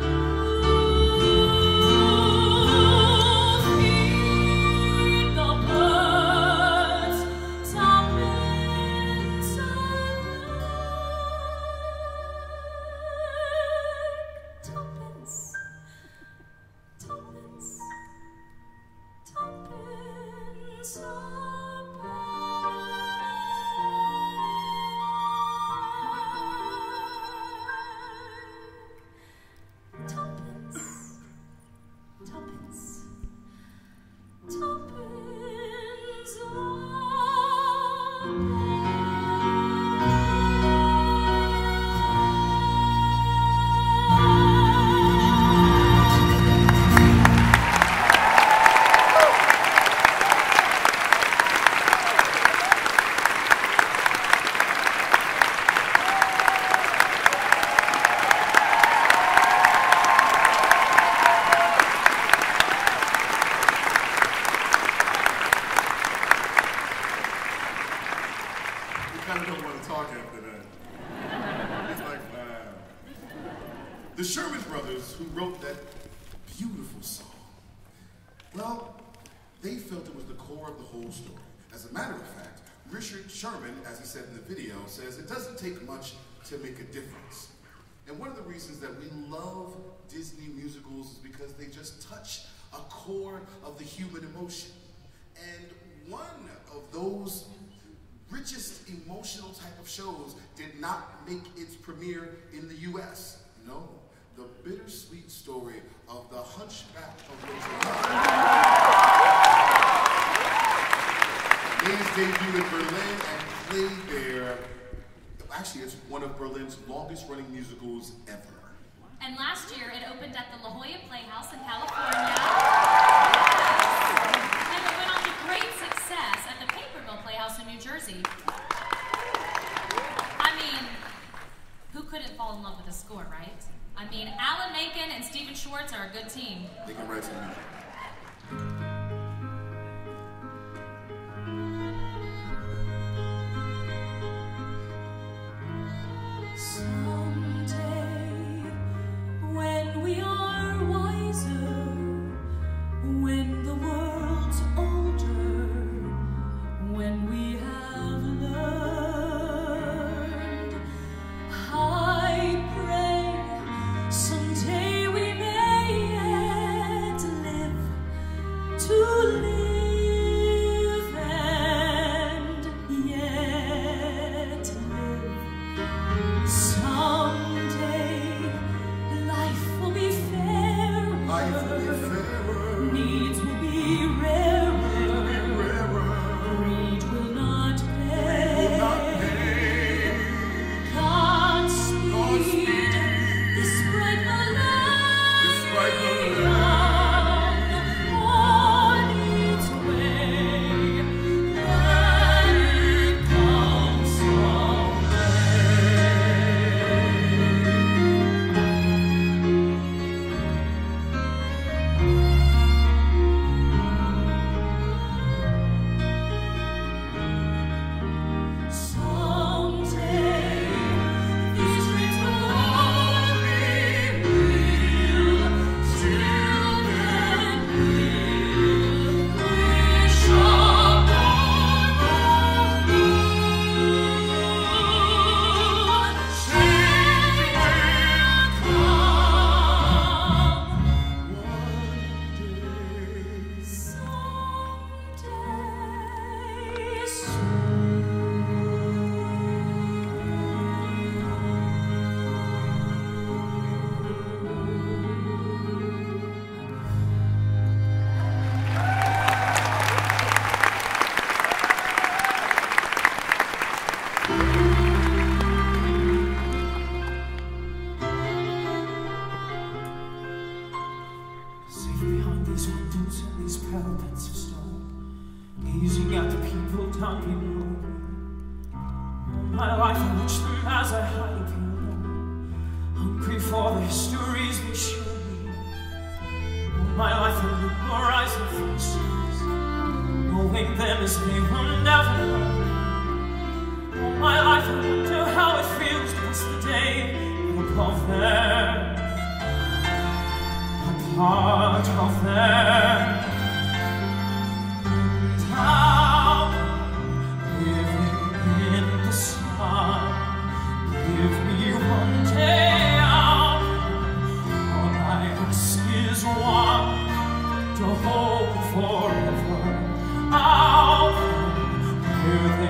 Feed the birds, tuppence a bird. Tuppence, tuppence, tuppence a The Sherman brothers, who wrote that beautiful song, well, they felt it was the core of the whole story. As a matter of fact, Richard Sherman, as he said in the video, says it doesn't take much to make a difference. And one of the reasons that we love Disney musicals is because they just touch a core of the human emotion. And one of those richest emotional type of shows did not make its premiere in the US. No, the bittersweet story of the Hunchback of Notre Dame. Made its debut in Berlin and played there. Actually, it's one of Berlin's longest running musicals ever. And last year, it opened at the La Jolla Playhouse in California. And it went on to great success at the Papermill Playhouse in New Jersey. I mean, who couldn't fall in love with a score, right? I mean, Alan Menken and Stephen Schwartz are a good team. They can write some music. Someday, when we are wiser, when the world's older, when we have learned, I pray someday we may yet live to live and yet live. Someday life will be fairer, needs will be rarer, greed will not pay. Godspeed, this bright millennium on its way. Let it come someday, these dreams will all be real. Till then, we'll wish upon the moon. Change will come someday Safe behind these windows and these parapets of stone, gazing at the people down below. My life, I watch them as I hide alone, hungry for the histories they show me. My life, I memorize their faces, knowing them as they will never know.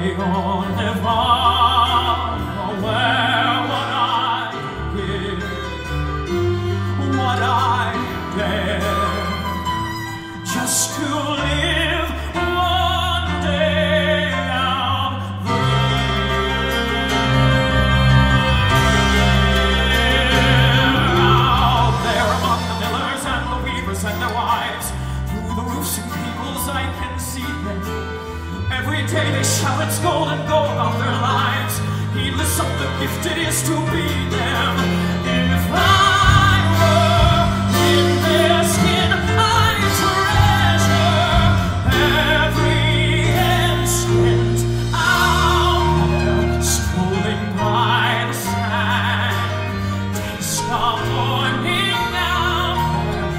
only wonder where would I give what I dare just to live one day out there among the millers and the weavers and their wives. Through the roofs and peoples I can see them. Every day they shout it's gold and go about their lives, heedless of the gift it is to be them. If I were in their skin, I'd treasure every instant out there, strolling by the sand. Taste the morning out there,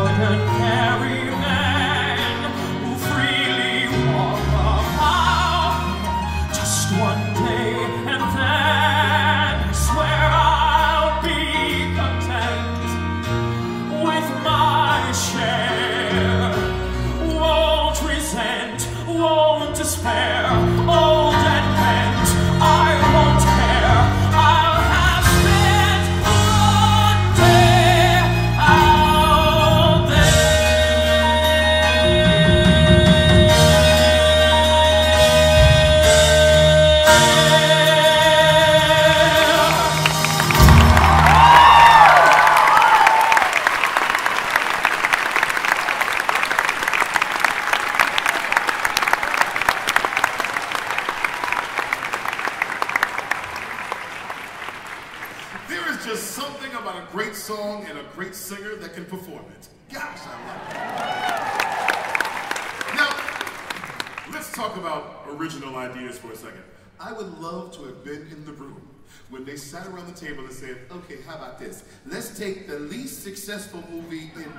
ordinary men who freely walk about just one day, and then I swear I'll be content with my share. Won't resent, won't despair, old and bent, I won't care. I'll have spent one day out There is just something about a great song and a great singer that can perform it. Gosh, I love it. Now, let's talk about original ideas for a second. I would love to have been in the room when they sat around the table and said, okay, how about this? Let's take the least successful movie in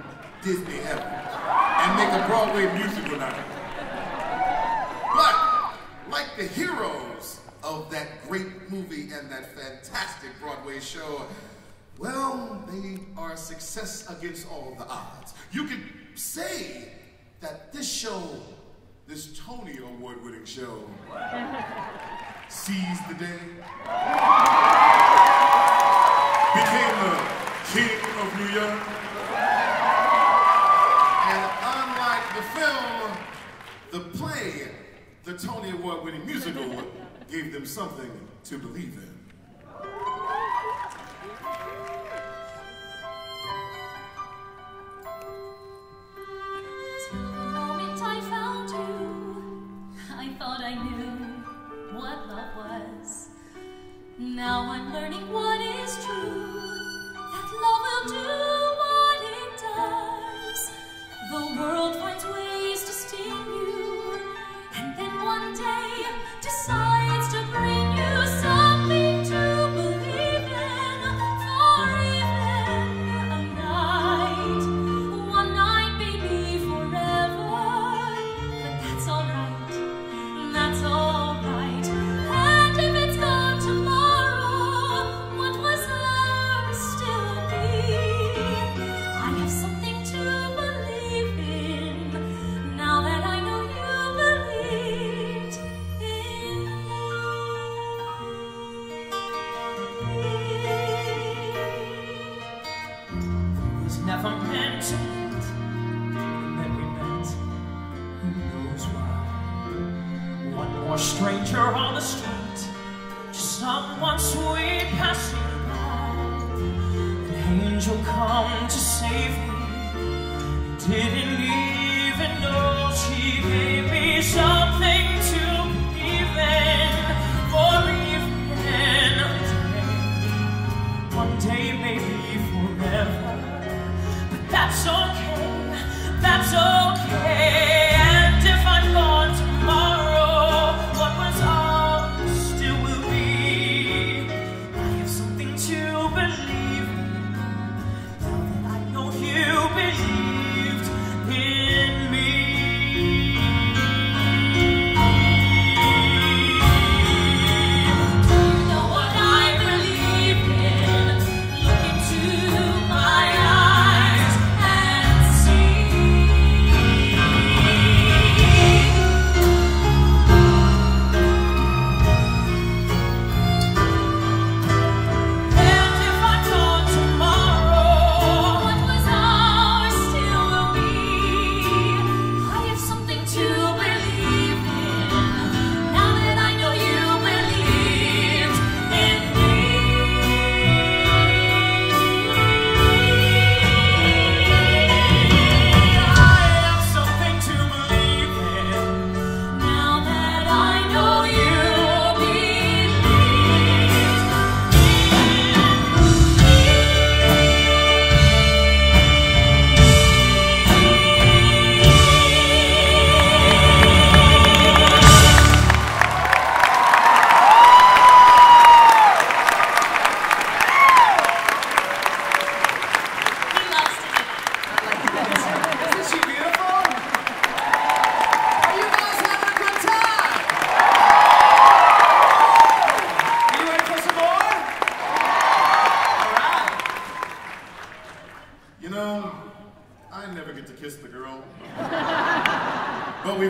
Disney ever and make a Broadway musical out of it. But, like the heroes of that great movie and that fantastic Broadway show, well, they are a success against all the odds. You could say that this show, this Tony Award-winning show, seized the day, became the king of New York, and unlike the film, the play, the Tony Award-winning musical, gave them something to believe in. Till the moment I found you, I thought I knew what love was. Now I'm learning what is true, that love will do what it does. The world finds ways to sting you, and then one day decides to bring you something to believe in. For even a night, one night may be forever, but that's alright, that's alright. And if it's gone tomorrow, what was there still be? I have something to believe in, now that I know you believed in It was never meant to meet, and then we met, who knows why. One more stranger on the street, just someone sweet passing by. An angel come to save me, didn't even know she gave me something to believe in. For even one day may be forever, but that's okay, that's okay. And if I'm gone tomorrow, what was ours still will be. I have something to believe in, now that I know you believed in me.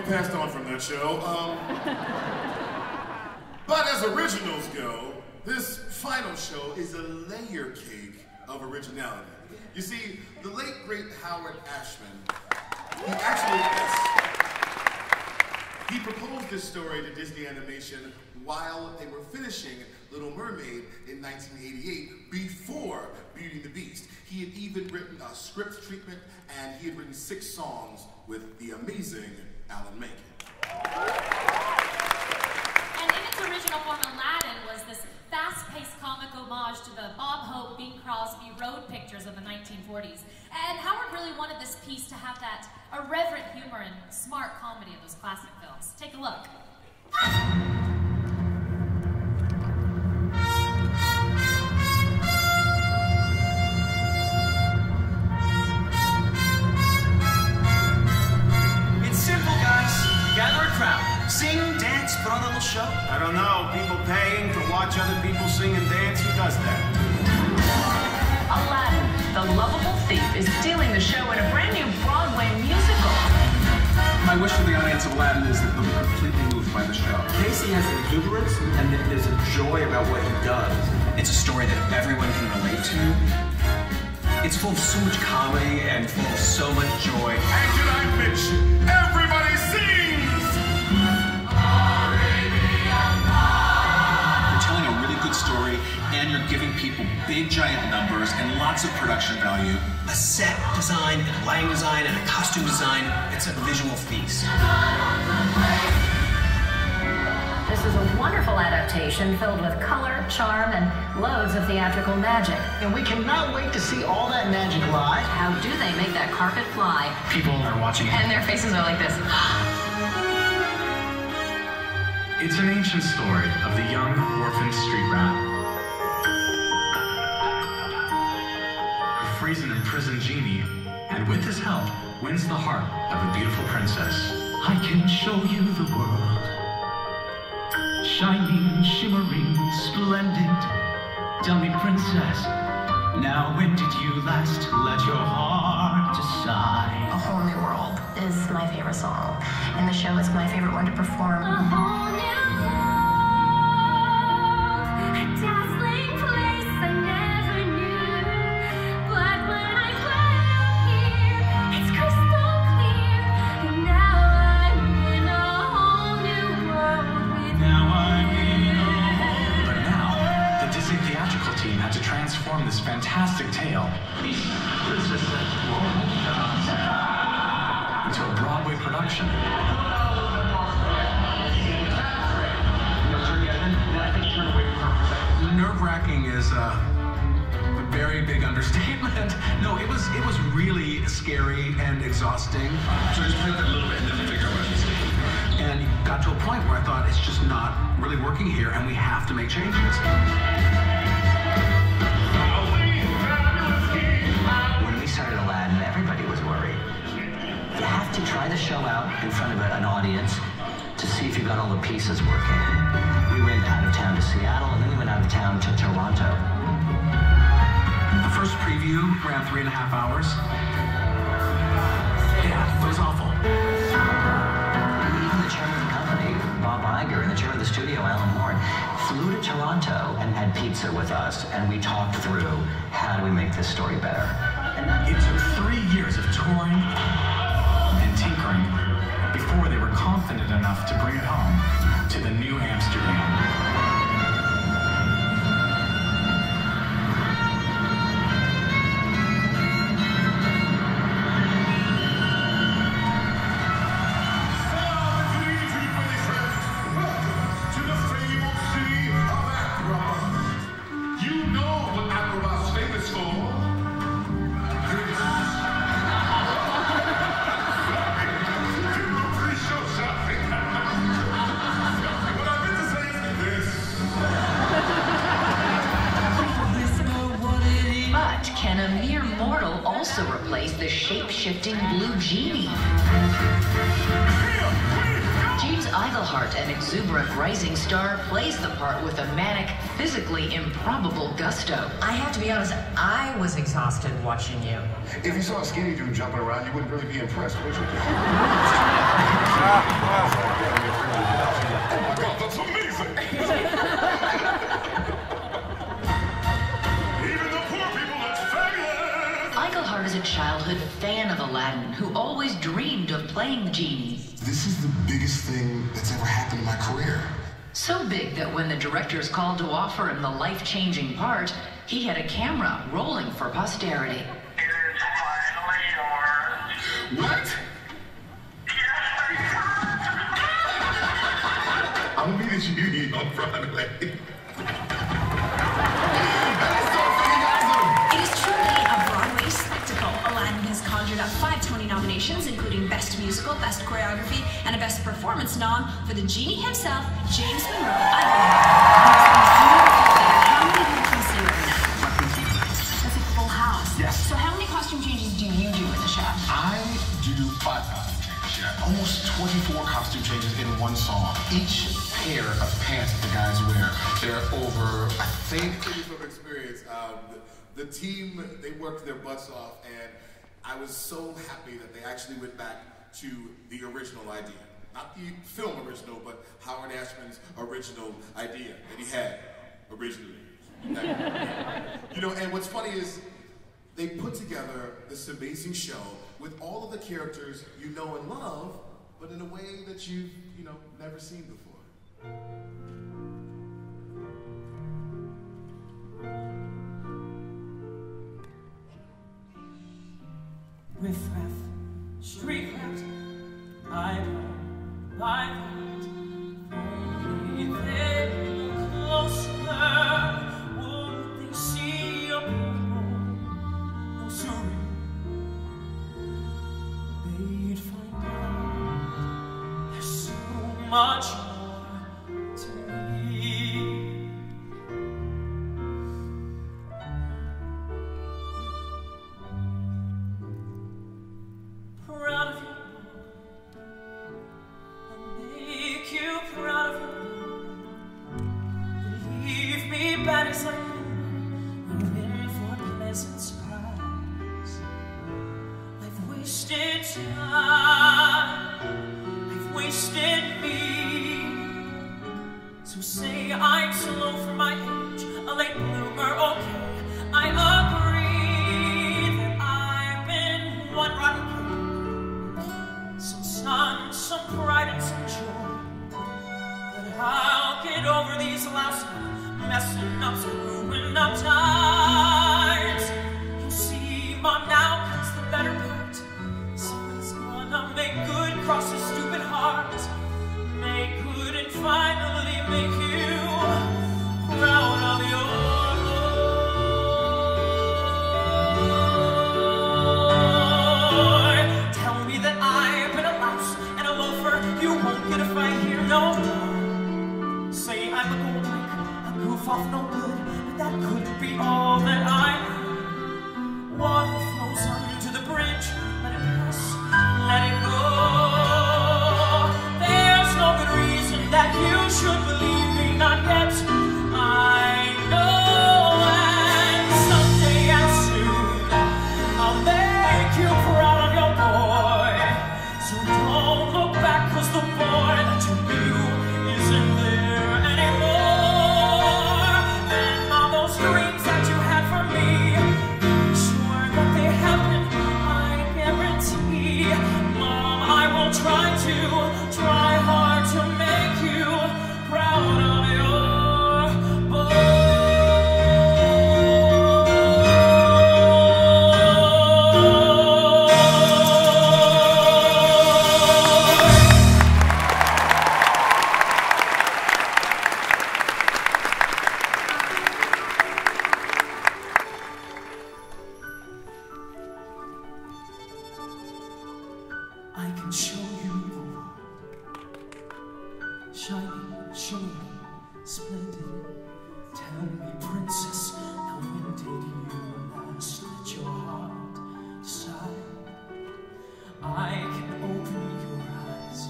passed on from that show. But as originals go, this final show is a layer cake of originality. You see, the late, great Howard Ashman, he proposed this story to Disney Animation while they were finishing Little Mermaid in 1988, before Beauty and the Beast. He had even written a script treatment, and he had written 6 songs with the amazing Alan Menken. And in its original form, Aladdin was this fast-paced comic homage to the Bob Hope, Bing Crosby road pictures of the 1940s. And Howard really wanted this piece to have that irreverent humor and smart comedy of those classic films. Take a look. It's simple, guys. Gather a crowd. Sing, dance, put on a little show. I don't know. People paying to watch other people sing and dance? Who does that? Aladdin, the lovable thief, is stealing the show in a brand new Broadway musical. My wish for the audience of Aladdin is that they'll be completely moved by the show. Casey has exuberance, and there's a joy about what he does. It's a story that everyone can relate to. It's full of so much comedy and full of so much joy. And did I mention, everybody sings! You're telling a really good story, and you're giving people big, giant numbers and lots of production value. A set design, and a lighting design, and a costume design. It's a visual feast. This is a wonderful adaptation filled with color, charm, and loads of theatrical magic. And we cannot wait to see all that magic live. How do they make that carpet fly? People are watching it. And their faces are like this. It's an ancient story of the young orphan street rat who frees an imprisoned genie, and with his help, wins the heart of a beautiful princess. I can show you the world, shining, shimmering, splendid. Tell me, princess, now when did you last let your heart decide? A Whole New World is my favorite song, and the show is my favorite one to perform. A whole new world, a dazzling place I never knew. But when I put you here, it's crystal clear. And now I'm in a whole new world with Now I'm in a hole. But now, the Disney theatrical team had to transform this fantastic tale into a Broadway production. Nerve-wracking is a very big understatement. No, it was really scary and exhausting. So just play that a little bit and then figure out what it is. And it got to a point where I thought it's just not really working here and we have to make changes. When we started Aladdin, everybody was worried. You have to try the show out in front of an audience to see if you've got all the pieces working. We went out of town to Seattle, and then we went out of town to Toronto. The first preview ran 3.5 hours. Yeah, it was awful. Even the chairman of the company, Bob Iger, and the chairman of the studio, Alan Horn, flew to Toronto and had pizza with us, and we talked through how do we make this story better. It took 3 years of touring and tinkering before they were confident enough to bring it home to the New Amsterdam. Can a mere mortal also replace the shape-shifting blue genie? Here we go! James Iglehart, an exuberant rising star, plays the part with a manic, physically improbable gusto. I have to be honest, I was exhausted watching you. If you saw a skinny dude jumping around, you wouldn't really be impressed, would you? Oh my God, that's amazing! Even the poor people, that's fabulous! Iglehart is a childhood fan of Aladdin who always dreamed of playing the genie. This is the biggest thing that's ever happened in my career. So big that when the directors called to offer him the life-changing part, he had a camera rolling for posterity. What? I'll meet at you on Broadway. It is truly a Broadway spectacle. Aladdin has conjured up 5 Tony nominations, including Best Musical, Best Choreography, and a Best Performance nom for the genie himself, James Monroe. How many people can see right now? That's a full house. Yes. So how many costume changes do you do in the show? I do 5 costume changes, yeah. Almost 24 costume changes in one song. Each pair of pants that the guys wear, they're over, I think... From experience, the team, they worked their butts off, and I was so happy that they actually went back to the original idea. Not the film original, but Howard Ashman's original idea that he had originally. You know, and what's funny is they put together this amazing show with all of the characters you know and love, but in a way that you've, never seen before. Riff-raff, street-rat, I-don't, only they look closer, would they see a purple, no sorry, they'd find out there's so much more to me. Proud of you, I'll make you proud of you. Believe me, bad as I am, you're in for a pleasant surprise. I've wasted time, I've wasted me. So say I'm slow for my age, a late bloomer, okay. I agree that I've been one rotten cake. Some sun, some pride, and some joy. But I'll get over these last messing up, screwing up times. You see, Mom, now comes the better part. Someone's gonna make good, cross his stupid heart. Make good and finally make you proud of your boy. Tell me that I've been a louse and a loafer. You won't get a fight here, no more. Say I'm a gold brick, a goof off no good, but that could be all that I am. Water flows under the bridge, let it pass, let it go. There's no good reason that you should believe me, not yet. I know, and someday and soon I'll make you proud of your boy. So don't look back, 'cause the boy that you knew isn't there anymore. And all those dreams that you had for me, sure that they happen, I guarantee. Mom, I will try hard to make you proud of your boy. I can show you the world, shining, shimmering, splendid. Tell me, princess, now when did you last let your heart decide? I can open your eyes,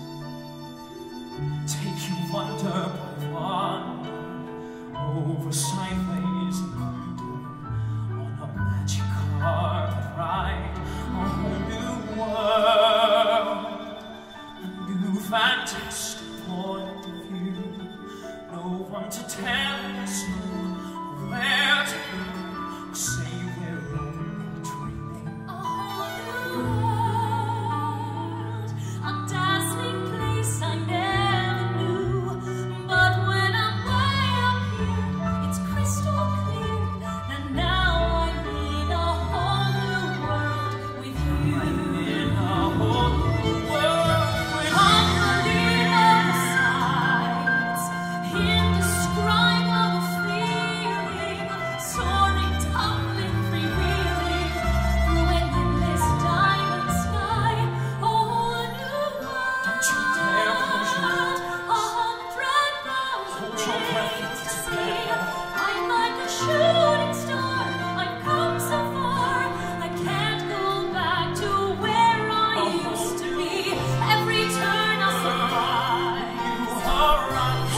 one to tell us where to go. Say we're only dreaming. A whole new world, a dazzling place I never knew. But when I'm way up here, it's crystal clear. And now I'm in a whole new world with you. I'm in a whole new world with Unbelievable sights, indescribable feeling, soaring, tumbling, freewheeling through an endless diamond sky. A whole new world. Don't you dare close your eyes. 100,000 Hold your breath, things to it's see. there. I'm like a shooting star. I've come so far. I can't go back to where I used to be. Every turn I surprise.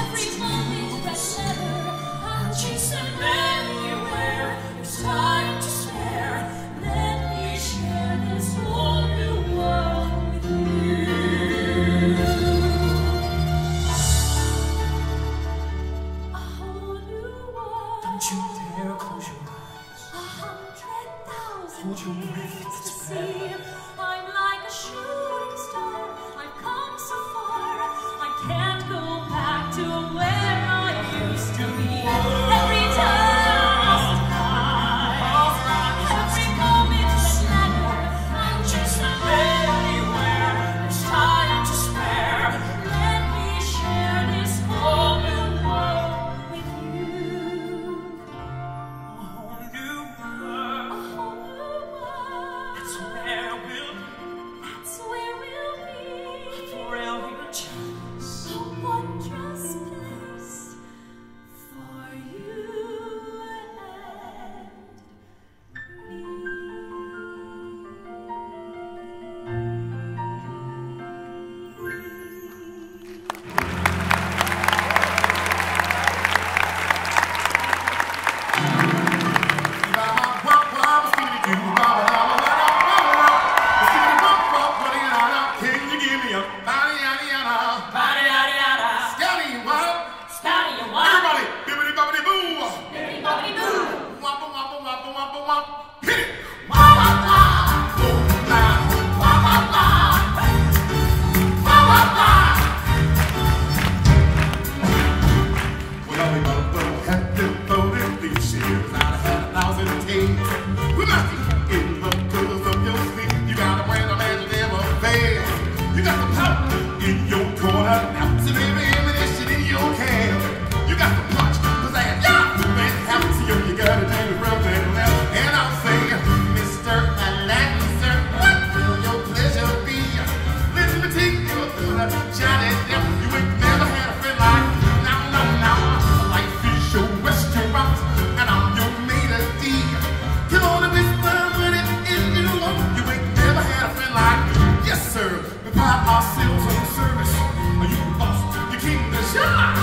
Every moment red letter. I'll chase them anywhere. There's time to spare. Let me share this whole new world with you. A whole new world. Don't you dare close your eyes. 100,000 Hold your breath, things to it's see. I'm like a shooting star. I've come so far. I can't go back to where I used to be. Every time I surprise, every moment is better. I'll chase them anywhere. There's time to spare. Let me share this whole new world with you. A whole new A world. whole new world. That's where we'll be. That's where we'll be. Brilliant chance. A wondrous place for you Can you give me a body, yada, yada? Body, yada, yada. Scotty, what? Scotty, you what? Everybody, bibbidi bobbidi boo. Bibbidi bobbidi boo. Womp, womp, womp, womp, womp. Hit it. Wah, wah, wah. Oh, nah. Wah, wah, wah. Wah, wah, wah. Well, we both had been voted these years. I'd have had 1,000 takes. We must be in the colors of your sleep. You got a brand of man that never fails. You got the power in your corner. Now, so every ammunition in your can. You got the punch, cause I had man happens to you. You gotta do the real thing left. And I'll say, Mr. Aladdin, sir, what will your pleasure be? Listen to me, take you through the Johnny Depp. You ain't never had a friend like now, no, now. Life is your restaurant, and I'm your maitre d'. Come on and whisper what it is you want. You ain't never had a friend like me. Yes, sir. We pride ourselves on service. Are you the boss? You king the shot.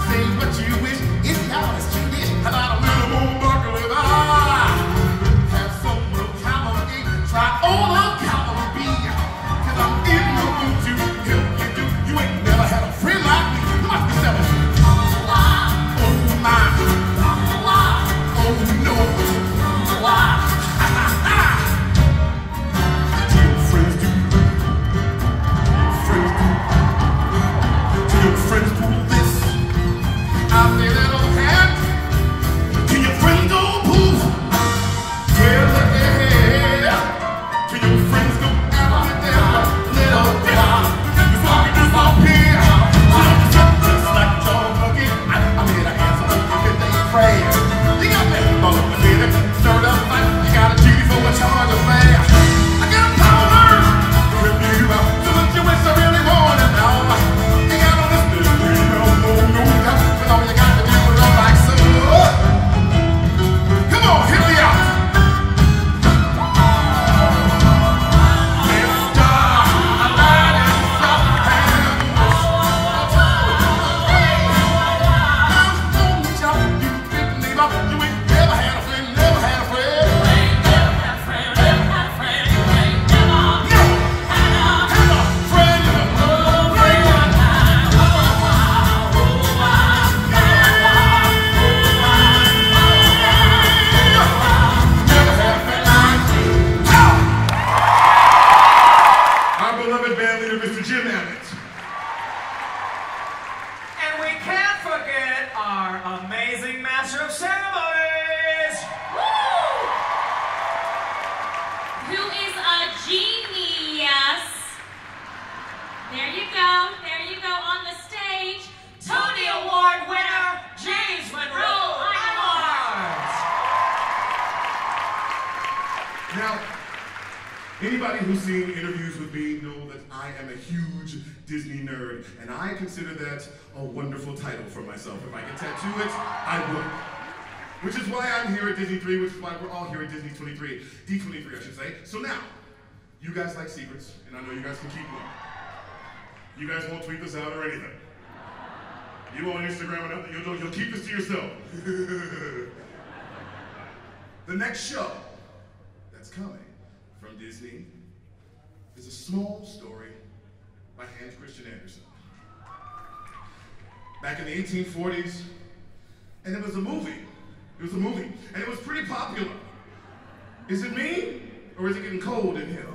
Say what you wish. It's yours. You wish. How about a little more buckle of have some more cavalry. Try all of cavalry. Cause I'm in the mood to help you do. You ain't never had a friend like me. You must be selling. Oh my. Oh no. Tell friends do. Tell friends do this. I say little hat. Can your friends go poof? Tell the head. Can your friends go out with them? Little dog. You fucking just up here. Just like John Bucket. I'm here to answer the midday prayer. You got me all up the baby. Stirred up like you got a duty for a charge of fare. I got power. Rip you out. So much you wish I really wanted now. You got all this business. No, no, no. But all you got to do is Anybody who's seen interviews with me know that I am a huge Disney nerd, and I consider that a wonderful title for myself. If I could tattoo it, I would. Which is why I'm here at Disney3, which is why we're all here at Disney23. D23, I should say. So now, you guys like secrets, and I know you guys can keep one. You guys won't tweet this out or anything. You on Instagram or nothing, you'll keep this to yourself. The next show that's coming from Disney is a small story by Hans Christian Andersen. Back in the 1840s, and it was a movie. It was a movie, and it was pretty popular. Is it me, or is it getting cold in here?